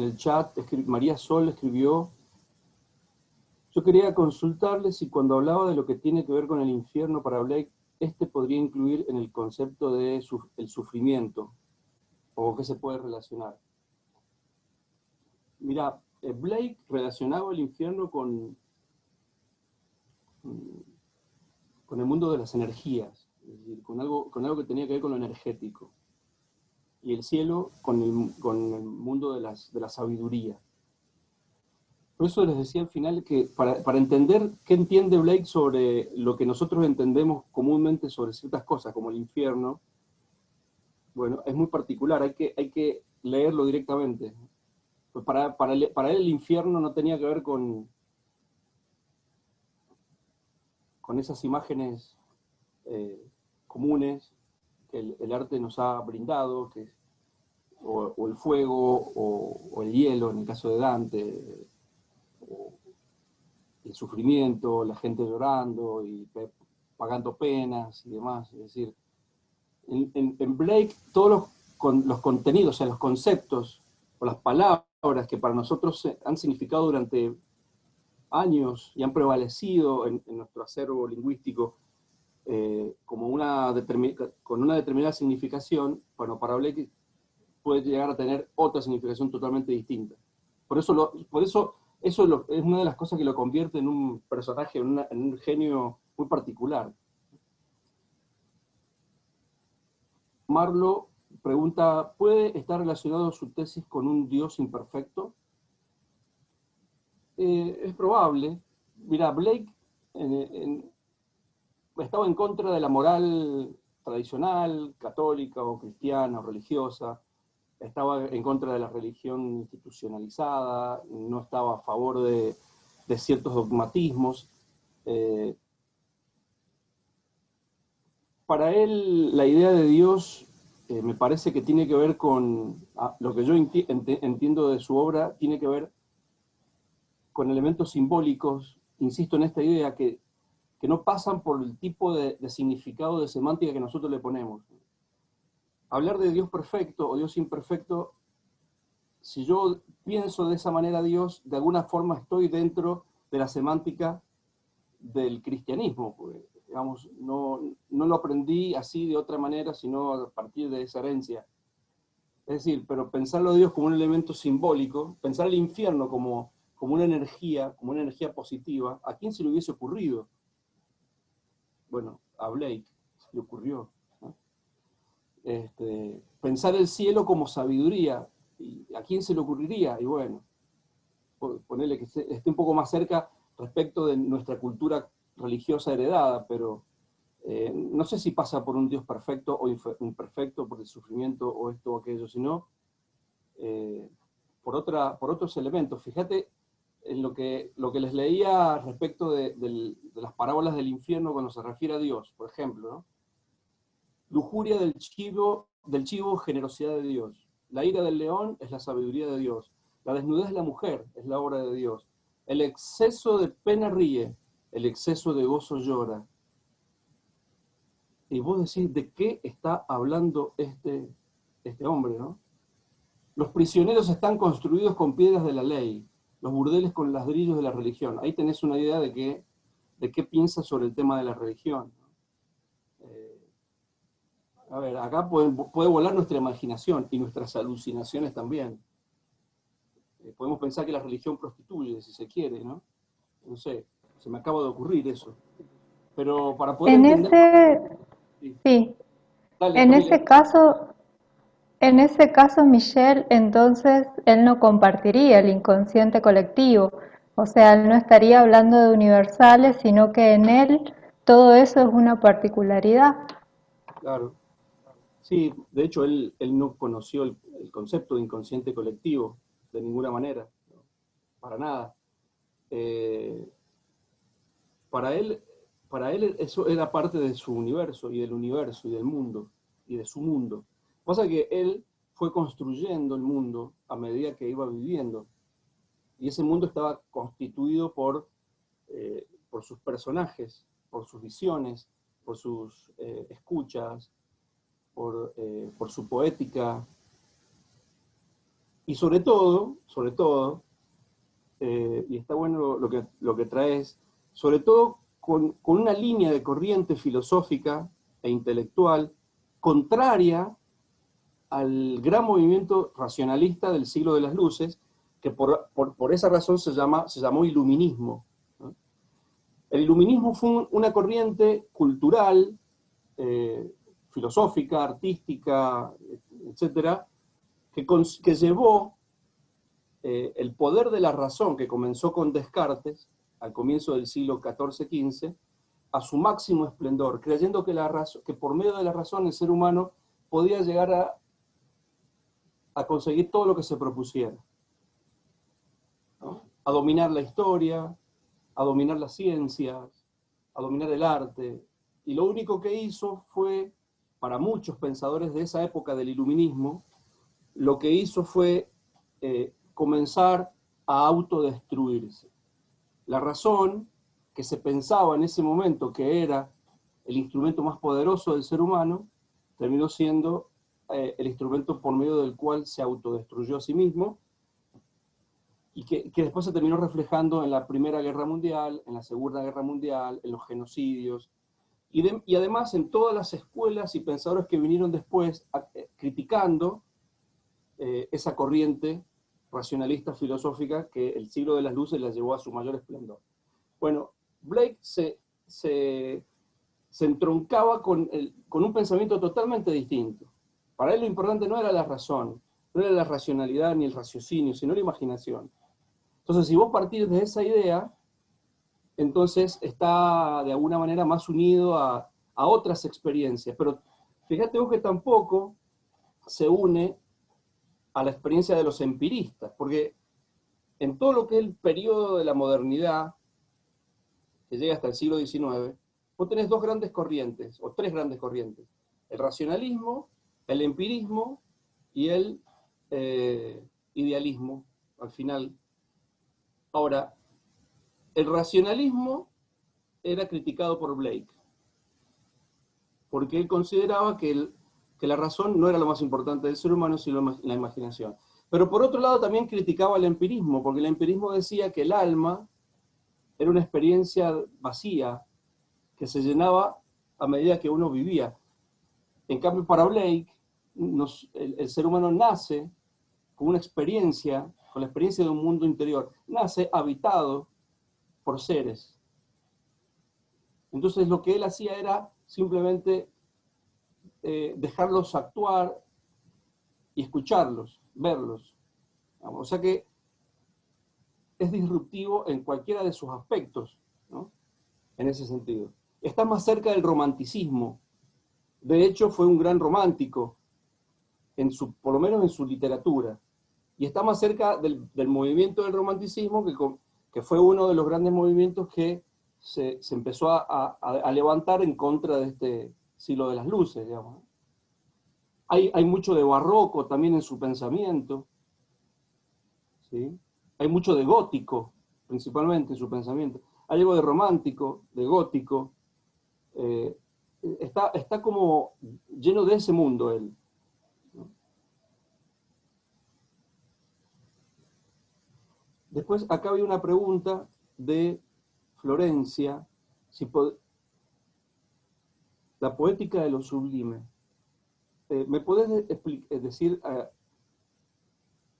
el chat, María Sol escribió: yo quería consultarle si cuando hablaba de lo que tiene que ver con el infierno para Blake, podría incluir en el concepto de el sufrimiento, o qué se puede relacionar. Mira, Blake relacionaba el infierno con el mundo de las energías, es decir, con algo que tenía que ver con lo energético. Y el cielo con el mundo de la sabiduría. Por eso les decía al final que para entender qué entiende Blake sobre lo que nosotros entendemos comúnmente sobre ciertas cosas, como el infierno, bueno, es muy particular, hay que leerlo directamente. Pues para él el infierno no tenía que ver con esas imágenes comunes que el arte nos ha brindado, o el fuego, o el hielo, en el caso de Dante, o el sufrimiento, la gente llorando y pagando penas y demás. Es decir, en Blake todos los contenidos, o sea, los conceptos o las palabras que para nosotros han significado durante años y han prevalecido en nuestro acervo lingüístico con una determinada significación, bueno, para Blake puede llegar a tener otra significación totalmente distinta. Por eso eso es una de las cosas que lo convierte en un personaje, en un genio muy particular. Marlo pregunta: ¿puede estar relacionado su tesis con un Dios imperfecto? Es probable. Mira, Blake estaba en contra de la moral tradicional, católica o cristiana o religiosa, estaba en contra de la religión institucionalizada, no estaba a favor de ciertos dogmatismos. Para él, la idea de Dios me parece que tiene que ver con, lo que yo entiendo de su obra, tiene que ver con elementos simbólicos, insisto en esta idea, que no pasan por el tipo de significado, de semántica que nosotros le ponemos. Hablar de Dios perfecto o Dios imperfecto, si yo pienso de esa manera a Dios, de alguna forma estoy dentro de la semántica del cristianismo, porque, digamos, no lo aprendí así de otra manera, sino a partir de esa herencia. Es decir, pero pensarlo a Dios como un elemento simbólico, pensar el infierno como una energía positiva, ¿a quién se le hubiese ocurrido? Bueno, a Blake se le ocurrió, ¿no? Pensar el cielo como sabiduría, ¿y a quién se le ocurriría? Y bueno, ponerle que esté un poco más cerca respecto de nuestra cultura religiosa heredada, pero no sé si pasa por un Dios perfecto o imperfecto, por el sufrimiento o esto o aquello, sino por otros elementos. Fíjate en lo que les leía respecto de las parábolas del infierno cuando se refiere a Dios, por ejemplo, ¿no? Lujuria del chivo, generosidad de Dios. La ira del león es la sabiduría de Dios. La desnudez de la mujer es la obra de Dios. El exceso de pena ríe, el exceso de gozo llora. Y vos decís, ¿de qué está hablando este hombre, no? Los prisioneros están construidos con piedras de la ley, los burdeles con ladrillos de la religión. Ahí tenés una idea de qué piensa sobre el tema de la religión. A ver, acá puede volar nuestra imaginación y nuestras alucinaciones también. Podemos pensar que la religión prostituye, si se quiere, ¿no? No sé. Se me acaba de ocurrir eso. Pero para poder En entender... ese, Sí. sí, Dale, en Camila. en ese caso, Michel, entonces, él no compartiría el inconsciente colectivo. O sea, él no estaría hablando de universales, sino que en él todo eso es una particularidad. Claro. Sí, de hecho, él no conoció el concepto de inconsciente colectivo de ninguna manera, ¿no? Para nada. Eh, para él, para él eso era parte de su universo y del universo y del mundo y de su mundo. Pasa que él fue construyendo el mundo a medida que iba viviendo y ese mundo estaba constituido por sus personajes, por sus visiones, por sus escuchas, por su poética y sobre todo, y está bueno lo que traes, sobre todo con una línea de corriente filosófica e intelectual contraria al gran movimiento racionalista del siglo de las luces, que por esa razón se llamó iluminismo, ¿no? El iluminismo fue una corriente cultural, filosófica, artística, etcétera, que llevó el poder de la razón, que comenzó con Descartes, al comienzo del siglo XIV-XV, a su máximo esplendor, creyendo que por medio de la razón el ser humano podía llegar a conseguir todo lo que se propusiera, ¿no? A dominar la historia, a dominar las ciencias, a dominar el arte. Y lo único que hizo fue, para muchos pensadores de esa época del iluminismo, lo que hizo fue comenzar a autodestruirse. La razón, que se pensaba en ese momento que era el instrumento más poderoso del ser humano, terminó siendo el instrumento por medio del cual se autodestruyó a sí mismo, y que después se terminó reflejando en la Primera Guerra Mundial, en la Segunda Guerra Mundial, en los genocidios, y además en todas las escuelas y pensadores que vinieron después criticando esa corriente racionalista filosófica que el siglo de las luces la llevó a su mayor esplendor. Bueno, Blake se entroncaba con un pensamiento totalmente distinto. Para él lo importante no era la razón, no era la racionalidad ni el raciocinio, sino la imaginación. Entonces, si vos partís de esa idea, entonces está de alguna manera más unido a otras experiencias. Pero fíjate vos que tampoco se une a la experiencia de los empiristas, porque en todo lo que es el periodo de la modernidad, que llega hasta el siglo XIX, vos tenés dos grandes corrientes, o tres grandes corrientes: el racionalismo, el empirismo y el idealismo, al final. Ahora, el racionalismo era criticado por Blake, porque él consideraba que la razón no era lo más importante del ser humano, sino la imaginación. Pero por otro lado también criticaba el empirismo, porque el empirismo decía que el alma era una experiencia vacía, que se llenaba a medida que uno vivía. En cambio, para Blake, el ser humano nace con una experiencia, con la experiencia de un mundo interior, nace habitado por seres. Entonces lo que él hacía era simplemente dejarlos actuar y escucharlos, verlos. O sea que es disruptivo en cualquiera de sus aspectos, ¿no? En ese sentido. Está más cerca del romanticismo. De hecho, fue un gran romántico, por lo menos en su literatura. Y está más cerca del movimiento del romanticismo, que fue uno de los grandes movimientos que se empezó a levantar en contra de este siglo de las luces, digamos. Hay mucho de barroco también en su pensamiento, ¿sí? Hay mucho de gótico, principalmente en su pensamiento. Hay algo de romántico, de gótico. Está como lleno de ese mundo él, ¿no? Después, acá había una pregunta de Florencia, la poética de lo sublime. ¿Me podés decir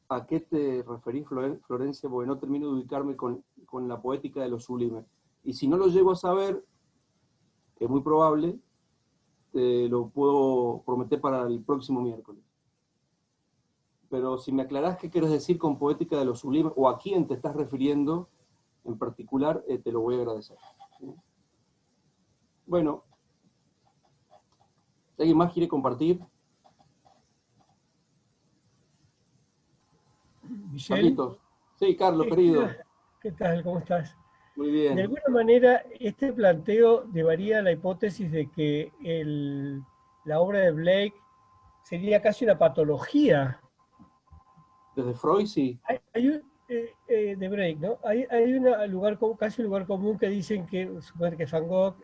a qué te referís, Florencia? Porque no termino de ubicarme con la poética de lo sublime. Y si no lo llego a saber, que es muy probable, lo puedo prometer para el próximo miércoles. Pero si me aclarás qué quieres decir con poética de lo sublime, o a quién te estás refiriendo en particular, te lo voy a agradecer. ¿Sí? Bueno, ¿alguien más quiere compartir? Michelle. Carlitos. Sí, Carlos, querido. ¿Qué tal? ¿Cómo estás? Muy bien. De alguna manera, este planteo llevaría a la hipótesis de que la obra de Blake sería casi una patología. Desde Freud, sí. De Blake, ¿no? Hay casi un lugar común que dicen que Van Gogh,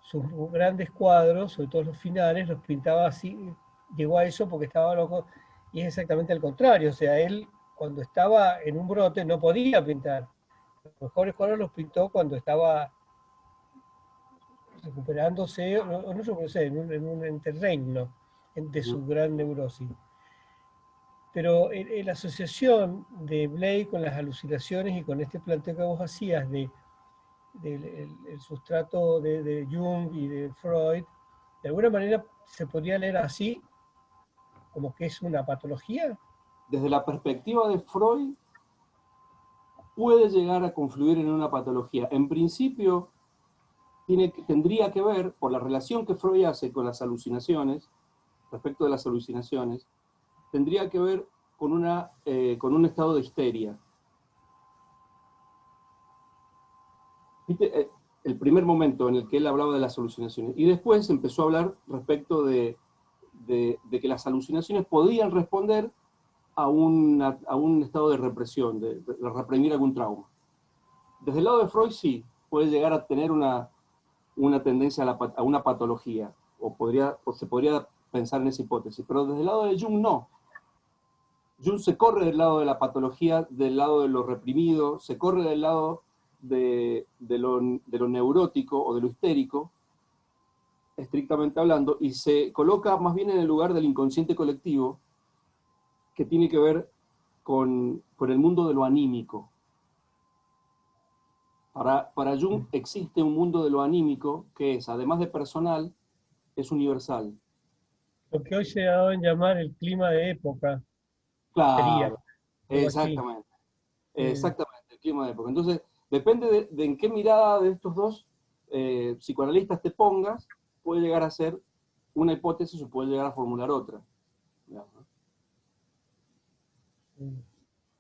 sus grandes cuadros, sobre todo los finales, los pintaba así, llegó a eso porque estaba loco, y es exactamente al contrario. O sea, él cuando estaba en un brote no podía pintar. Los mejores cuadros los pintó cuando estaba recuperándose, o no recuperándose, en un interregno de su gran neurosis. Pero la asociación de Blake con las alucinaciones y con este planteo que vos hacías del sustrato de Jung y de Freud, de alguna manera se podría leer así, como que es una patología. Desde la perspectiva de Freud, puede llegar a confluir en una patología. En principio, tendría que ver, por la relación que Freud hace con las alucinaciones, respecto de las alucinaciones, tendría que ver con un estado de histeria. ¿Viste? El primer momento en el que él hablaba de las alucinaciones. Y después empezó a hablar respecto de que las alucinaciones podían responder a un estado de represión, de reprimir algún trauma. Desde el lado de Freud sí, puede llegar a tener una tendencia a una patología, o se podría pensar en esa hipótesis, pero desde el lado de Jung no. Jung se corre del lado de la patología, del lado de lo reprimido, se corre del lado de lo neurótico o de lo histérico, estrictamente hablando, y se coloca más bien en el lugar del inconsciente colectivo, que tiene que ver con el mundo de lo anímico. Para Jung existe un mundo de lo anímico que es, además de personal, es universal. Lo que hoy se ha dado en llamar el clima de época. Claro, Sería, exactamente. Exactamente, el clima de época. Entonces, depende de en qué mirada de estos dos psicoanalistas te pongas, puede llegar a ser una hipótesis o puede llegar a formular otra.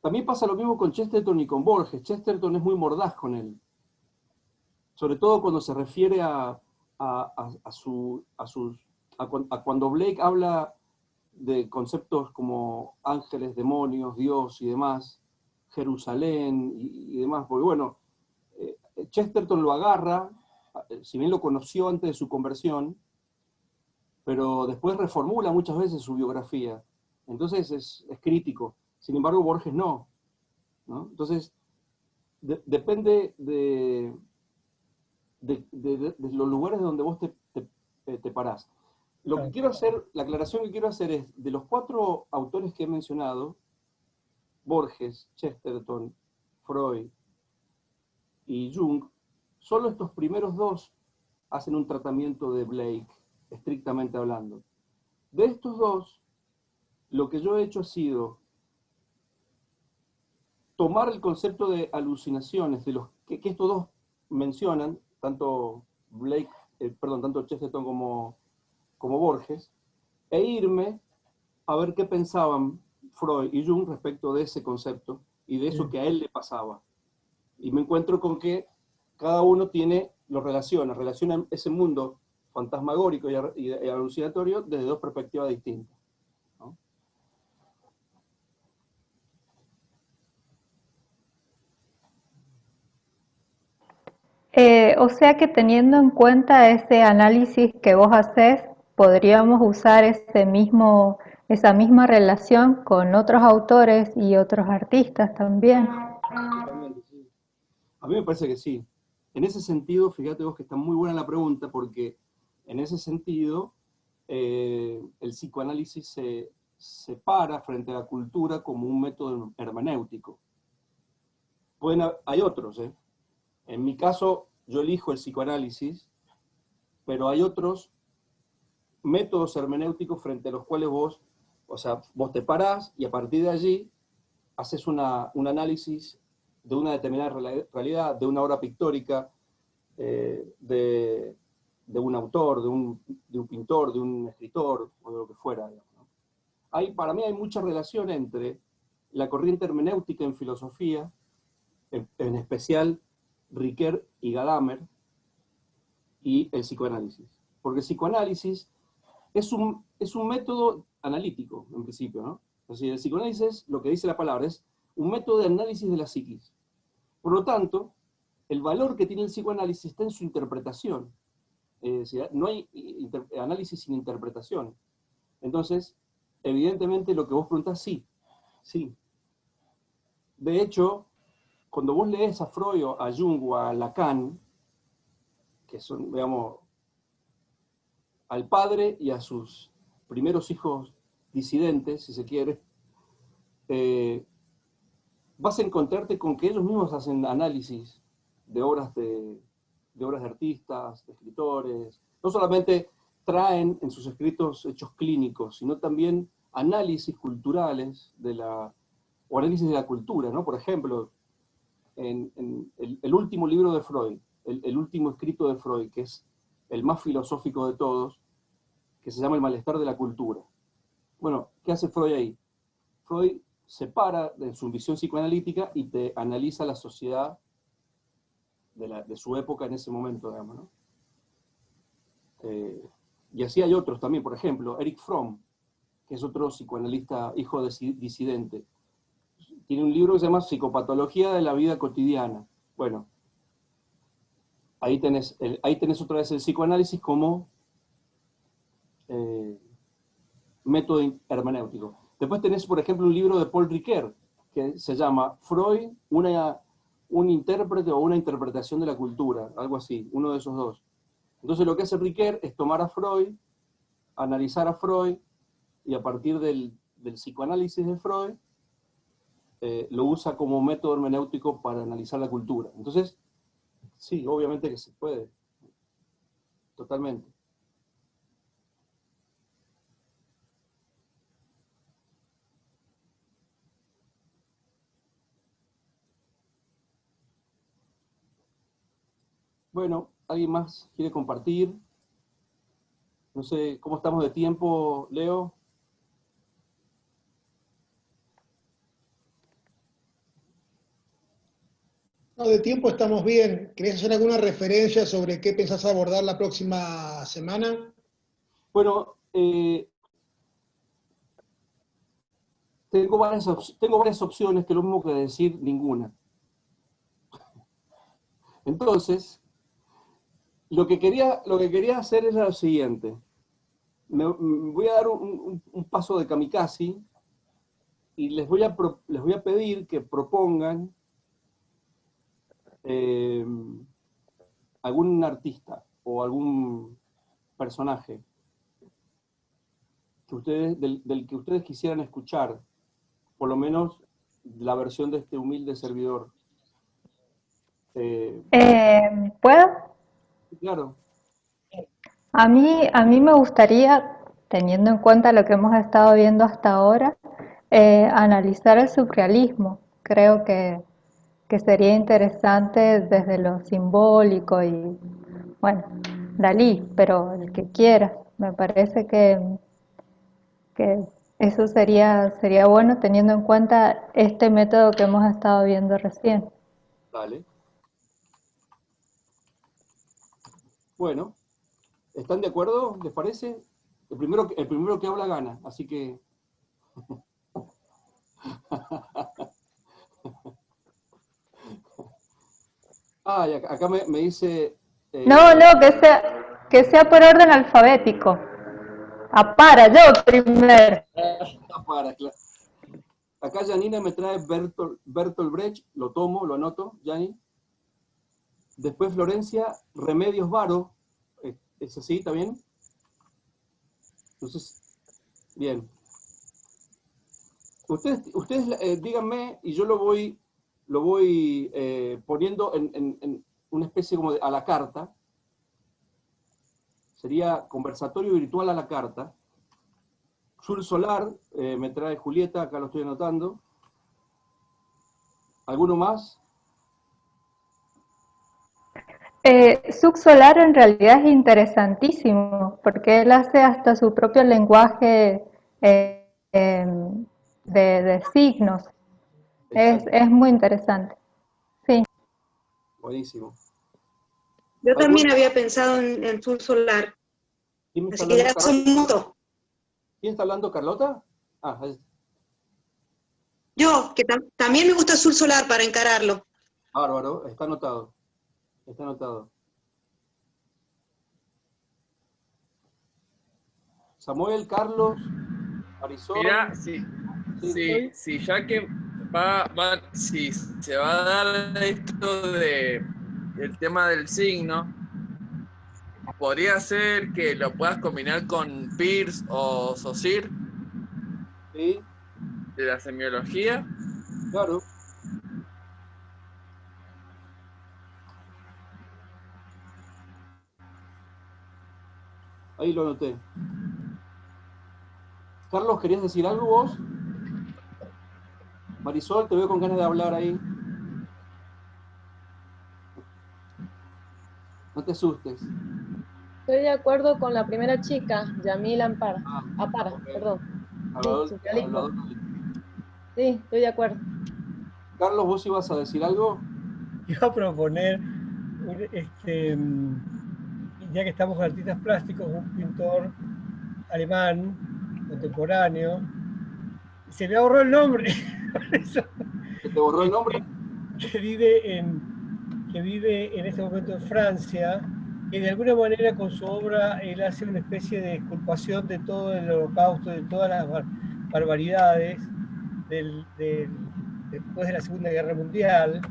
También pasa lo mismo con Chesterton y con Borges. Chesterton es muy mordaz con él. Sobre todo cuando se refiere a cuando Blake habla de conceptos como ángeles, demonios, Dios y demás, Jerusalén y demás, porque bueno, Chesterton lo agarra, si bien lo conoció antes de su conversión, pero después reformula muchas veces su biografía. Entonces es crítico. Sin embargo, Borges no. Entonces, depende de los lugares donde vos te parás. Lo que quiero hacer, la aclaración que quiero hacer es, de los 4 autores que he mencionado, Borges, Chesterton, Freud y Jung, solo estos primeros 2 hacen un tratamiento de Blake, estrictamente hablando. De estos 2, lo que yo he hecho ha sido tomar el concepto de alucinaciones de los que estos 2 mencionan, tanto Chesterton como Borges, e irme a ver qué pensaban Freud y Jung respecto de ese concepto y de eso que a él le pasaba. Y me encuentro con que cada uno relaciona ese mundo fantasmagórico y alucinatorio desde 2 perspectivas distintas. ¿No? O sea que teniendo en cuenta ese análisis que vos haces, podríamos usar esa misma relación con otros autores y otros artistas también. Totalmente, sí. A mí me parece que sí. En ese sentido, fíjate vos que está muy buena la pregunta, porque en ese sentido el psicoanálisis se para frente a la cultura como un método hermenéutico. Hay otros, En mi caso, yo elijo el psicoanálisis, pero hay otros métodos hermenéuticos frente a los cuales vos te parás y a partir de allí haces un análisis de una determinada realidad, de una obra pictórica, de un autor, de un pintor, de un escritor, o de lo que fuera. ¿No? Para mí hay mucha relación entre la corriente hermenéutica en filosofía, en especial Ricoeur y Gadamer, y el psicoanálisis. Porque el psicoanálisis es un método analítico, en principio, ¿no? Es decir, el psicoanálisis, lo que dice la palabra, es un método de análisis de la psiquis. Por lo tanto, el valor que tiene el psicoanálisis está en su interpretación. Es decir, no hay análisis sin interpretación. Entonces, evidentemente lo que vos preguntás, sí. De hecho, cuando vos lees a Freud, a Jung o a Lacan, que son, digamos, al padre y a sus primeros hijos disidentes, si se quiere, vas a encontrarte con que ellos mismos hacen análisis de obras de artistas, de escritores. No solamente traen en sus escritos hechos clínicos, sino también análisis culturales o análisis de la cultura, ¿no? Por ejemplo, en el último libro de Freud, el último escrito de Freud, que es el más filosófico de todos, que se llama El malestar de la cultura. Bueno, ¿qué hace Freud ahí? Freud separa de su visión psicoanalítica y te analiza la sociedad de su época en ese momento, digamos, ¿no? Y así hay otros también, por ejemplo, Erich Fromm, que es otro psicoanalista, hijo de disidente. Tiene un libro que se llama Psicopatología de la vida cotidiana. Bueno, ahí tenés otra vez el psicoanálisis como método hermenéutico. Después tenés, por ejemplo, un libro de Paul Ricoeur, que se llama Freud, un intérprete o una interpretación de la cultura, algo así, uno de esos dos. Entonces lo que hace Ricoeur es tomar a Freud, analizar a Freud, y a partir del psicoanálisis de Freud, lo usa como método hermenéutico para analizar la cultura. Entonces, sí, obviamente que se puede. Totalmente. Bueno, ¿alguien más quiere compartir? No sé, ¿cómo estamos de tiempo, Leo? No, de tiempo estamos bien. ¿Querés hacer alguna referencia sobre qué pensás abordar la próxima semana? Bueno, tengo varias opciones, que es lo mismo que decir ninguna. Entonces, lo que quería hacer es lo siguiente. Voy a dar un paso de kamikaze y les voy a pedir que propongan algún artista o algún personaje que del que ustedes quisieran escuchar, por lo menos la versión de este humilde servidor. ¿Puedo? Claro. A mí me gustaría, teniendo en cuenta lo que hemos estado viendo hasta ahora, analizar el surrealismo. Creo que sería interesante desde lo simbólico y, bueno, Dalí, pero el que quiera. Me parece que eso sería bueno teniendo en cuenta este método que hemos estado viendo recién. Dale. Bueno, ¿están de acuerdo? ¿Les parece? El primero que habla gana, así que... Ah, y acá me dice... No, que sea por orden alfabético. Para, yo primero. Claro. Acá Janina me trae Bertolt Brecht, lo tomo, lo anoto, Jani. Después Florencia, Remedios Varo, ¿es así? ¿Está bien? Entonces, bien. Ustedes díganme y yo lo voy poniendo una especie como de a la carta. Sería conversatorio virtual a la carta. Sur Solar, me trae Julieta, acá lo estoy anotando. ¿Alguno más? Suk Solar en realidad es interesantísimo, porque él hace hasta su propio lenguaje de signos. Es muy interesante. Sí. Buenísimo. Yo también había pensado en Sur Solar. ¿Quién me está Así que ya hablando, son Carlota? muchos. ¿Quién está hablando, Carlota? Ah, Yo, que también me gusta Sur Solar para encararlo. bárbaro, está anotado. Está anotado. Samuel, Carlos, Marisol. Mira, sí, ya que si se va a dar esto el tema del signo, podría ser que lo puedas combinar con Peirce o Saussure Sí, de la semiología. claro. Ahí lo anoté. Carlos, ¿querías decir algo vos? Marisol, te veo con ganas de hablar ahí. No te asustes. Estoy de acuerdo con la primera chica, Yamila Ampara. Ok. Perdón. Hablador- Surrealismo. hablador. Sí, estoy de acuerdo. Carlos, ¿vos ibas a decir algo? Iba a proponer, ya que estamos con artistas plásticos, un pintor alemán contemporáneo. Se me ahorró el nombre. ¿Se te borró el nombre? que vive en este momento en Francia, que de alguna manera con su obra él hace una especie de exculpación de todo el holocausto, de todas las barbaridades después de la Segunda Guerra Mundial.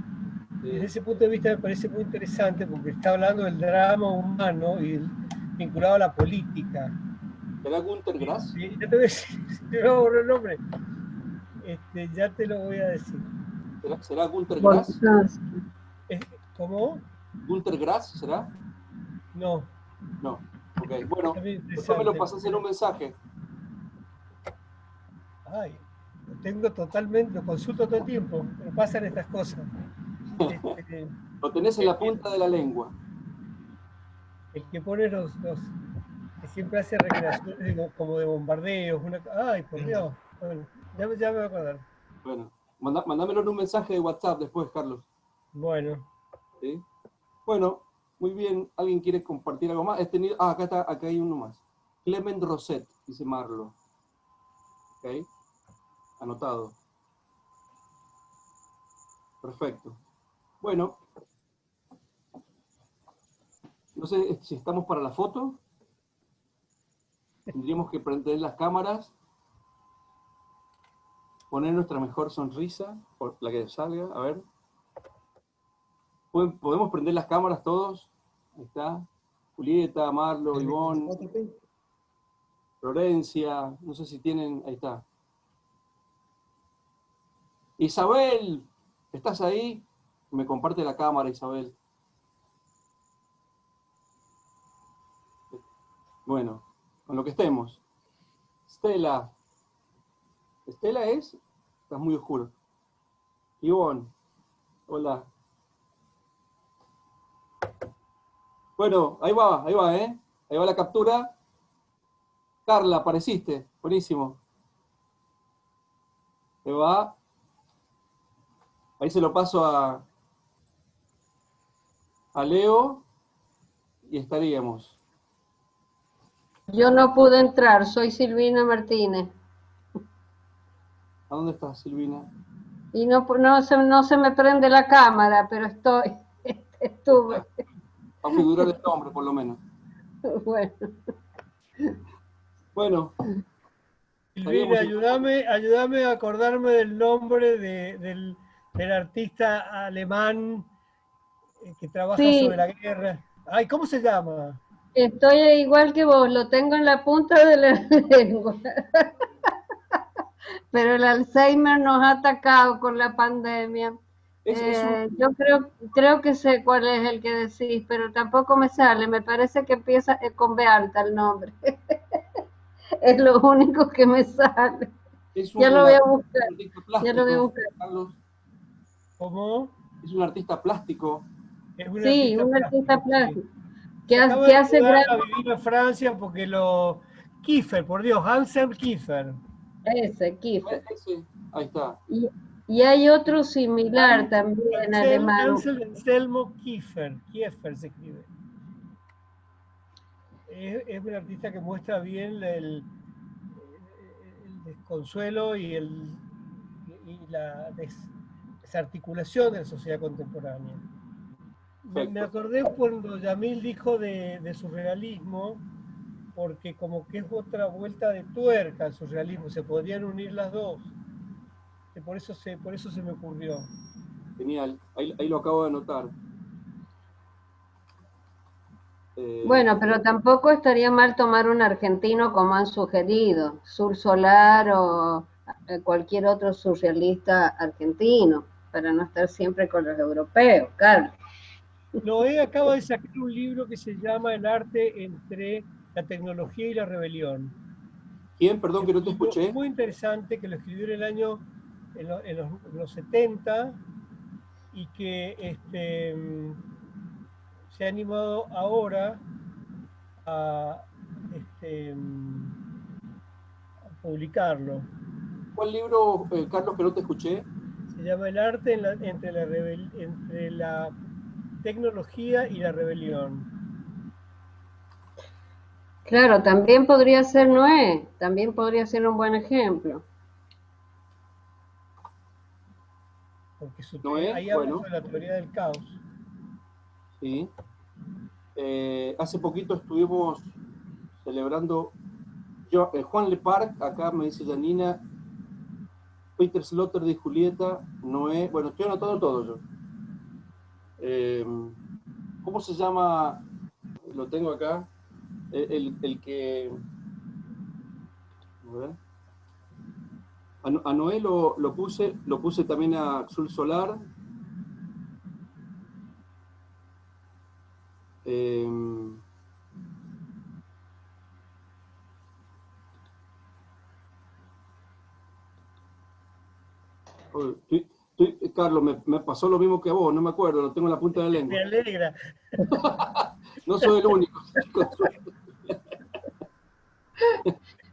Sí. Desde ese punto de vista me parece muy interesante porque está hablando del drama humano y vinculado a la política. ¿Será Günter Grass? Sí, ya te voy a decir, si te voy a borrar el nombre, ya te lo voy a decir. ¿Será Günter Grass? ¿Cómo? ¿Günter Grass será? No. No. Ok, bueno, También después me lo interesante. pasás en un mensaje. Ay, lo tengo totalmente, lo consulto todo el tiempo, me pasan estas cosas. Lo tenés en la punta de la lengua. El que pone que siempre hace recreaciones como de bombardeos, ay, por Dios. Bueno, ya me voy a acordar. Bueno, mandámelo en un mensaje de WhatsApp después, Carlos. Bueno. ¿Sí? Bueno, muy bien. ¿Alguien quiere compartir algo más? Acá hay uno más. Clement Rosset, dice Marlo. Ok. Anotado. Perfecto. Bueno. No sé si estamos para la foto. Tendríamos que prender las cámaras. Poner nuestra mejor sonrisa, por la que salga, a ver. ¿Podemos prender las cámaras todos? Ahí está. Julieta, Marlo, Ivonne, Florencia, no sé si tienen, ahí está. Isabel, ¿estás ahí? Me comparte la cámara, Isabel. Bueno, con lo que estemos. Estela. ¿Estela es? Estás muy oscuro. Ivonne, hola. Bueno, ahí va, ¿eh? Ahí va la captura. Carla, apareciste. Buenísimo. Ahí va. Ahí se lo paso a Leo y estaríamos. Yo no pude entrar, soy Silvina Martínez. ¿A dónde estás, Silvina? Y no se me prende la cámara, pero estuve. Va a figurar el nombre, por lo menos. Bueno. Bueno. Silvina, ayúdame a acordarme del nombre del artista alemán que trabaja sobre la guerra. Ay, ¿cómo se llama? Estoy igual que vos, lo tengo en la punta de la lengua. Pero el Alzheimer nos ha atacado con la pandemia. Yo creo que sé cuál es el que decís, pero tampoco me sale. Me parece que empieza con B alta el nombre. Es lo único que me sale. Ya lo voy a buscar. Ya lo voy a buscar. Carlos, ¿Cómo? es un artista plástico. Es un Sí, artista un artista plástico, plástico. sí. Que Acaba que de hace mudar gran... a vivir a Francia porque Kiefer, por Dios, Anselm Kiefer. Ese, Kiefer. Ahí está. Y hay otro similar también alemán. Anselmo Kiefer. Kiefer se escribe. Es un artista que muestra bien el desconsuelo y la desarticulación de la sociedad contemporánea. Me acordé cuando Yamil dijo de surrealismo, porque como que es otra vuelta de tuerca al surrealismo, se podrían unir las dos. Por eso se me ocurrió. Genial, ahí lo acabo de anotar. Bueno, pero tampoco estaría mal tomar un argentino como han sugerido, Sur Solar o cualquier otro surrealista argentino, para no estar siempre con los europeos, Carlos. Noé acaba de sacar un libro que se llama El arte entre la tecnología y la rebelión. ¿Quién? Perdón, que no te escuché. Muy interesante, que lo escribió en los 70 y que se ha animado ahora a publicarlo. ¿Cuál libro, Carlos, que no te escuché? Se llama El arte entre la tecnología y la rebelión. Claro, también podría ser Noé, también podría ser un buen ejemplo. Porque Noé, ahí habla sobre la teoría del caos. Sí. Hace poquito estuvimos celebrando Juan Le Parc, acá me dice Janina, Peter Slaughter de Julieta, Noé, bueno, estoy anotando todo yo. ¿Cómo se llama? Lo tengo acá. El que... A ver. A Noé lo puse también a Sul Solar. Carlos, me pasó lo mismo que a vos, no me acuerdo, lo tengo en la punta de la lengua. Me alegra. No soy el único.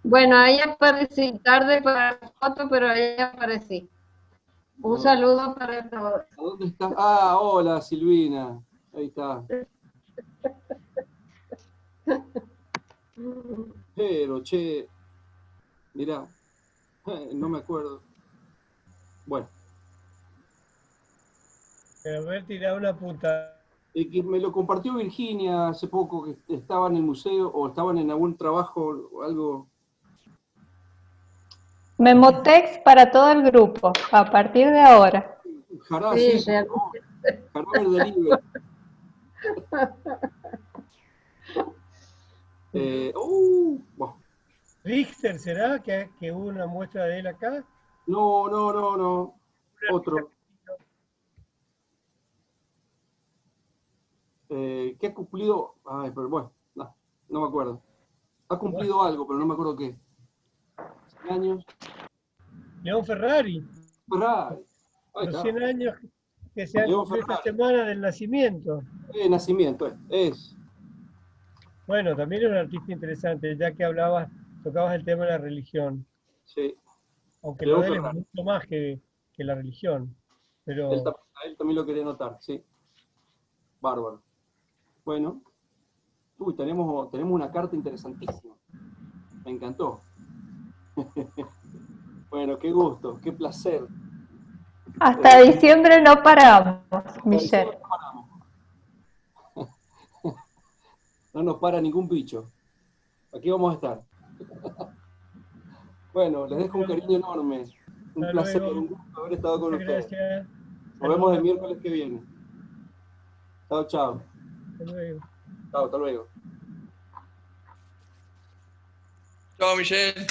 Bueno, ahí aparecí, tarde para la foto, pero ahí aparecí. Un saludo para todos. ¿A dónde estás? Ah, hola Silvina, ahí está. Pero, che, mirá, no me acuerdo. Bueno. A ver, tirá una punta. Que me lo compartió Virginia hace poco, que estaba en el museo o estaban en algún trabajo o algo. Memotex para todo el grupo, a partir de ahora. Jará, sí, Jará el delivery. Bueno. ¿Richter será que hubo una muestra de él acá? No. Otro. ¿Qué ha cumplido? Ay, pero bueno, no me acuerdo. Ha cumplido algo, pero no me acuerdo qué. 100 años. León Ferrari. Los 100 años que se han cumplido esta semana del nacimiento. Nacimiento, es. Bueno, también es un artista interesante, ya que tocabas el tema de la religión. Sí. Aunque lo de él es mucho más que la religión. Pero... Él también lo quería notar, sí. Bárbaro. Bueno. Tenemos una carta interesantísima. Me encantó. Bueno, qué gusto, qué placer. Hasta diciembre no paramos, Michelle. No nos para ningún bicho. Aquí vamos a estar. Bueno, les dejo un cariño enorme. Un placer, un gusto haber estado con ustedes. Gracias. Nos vemos el miércoles que viene. Chao, chao. Hasta luego. Chao, hasta luego. Chao, Michelle.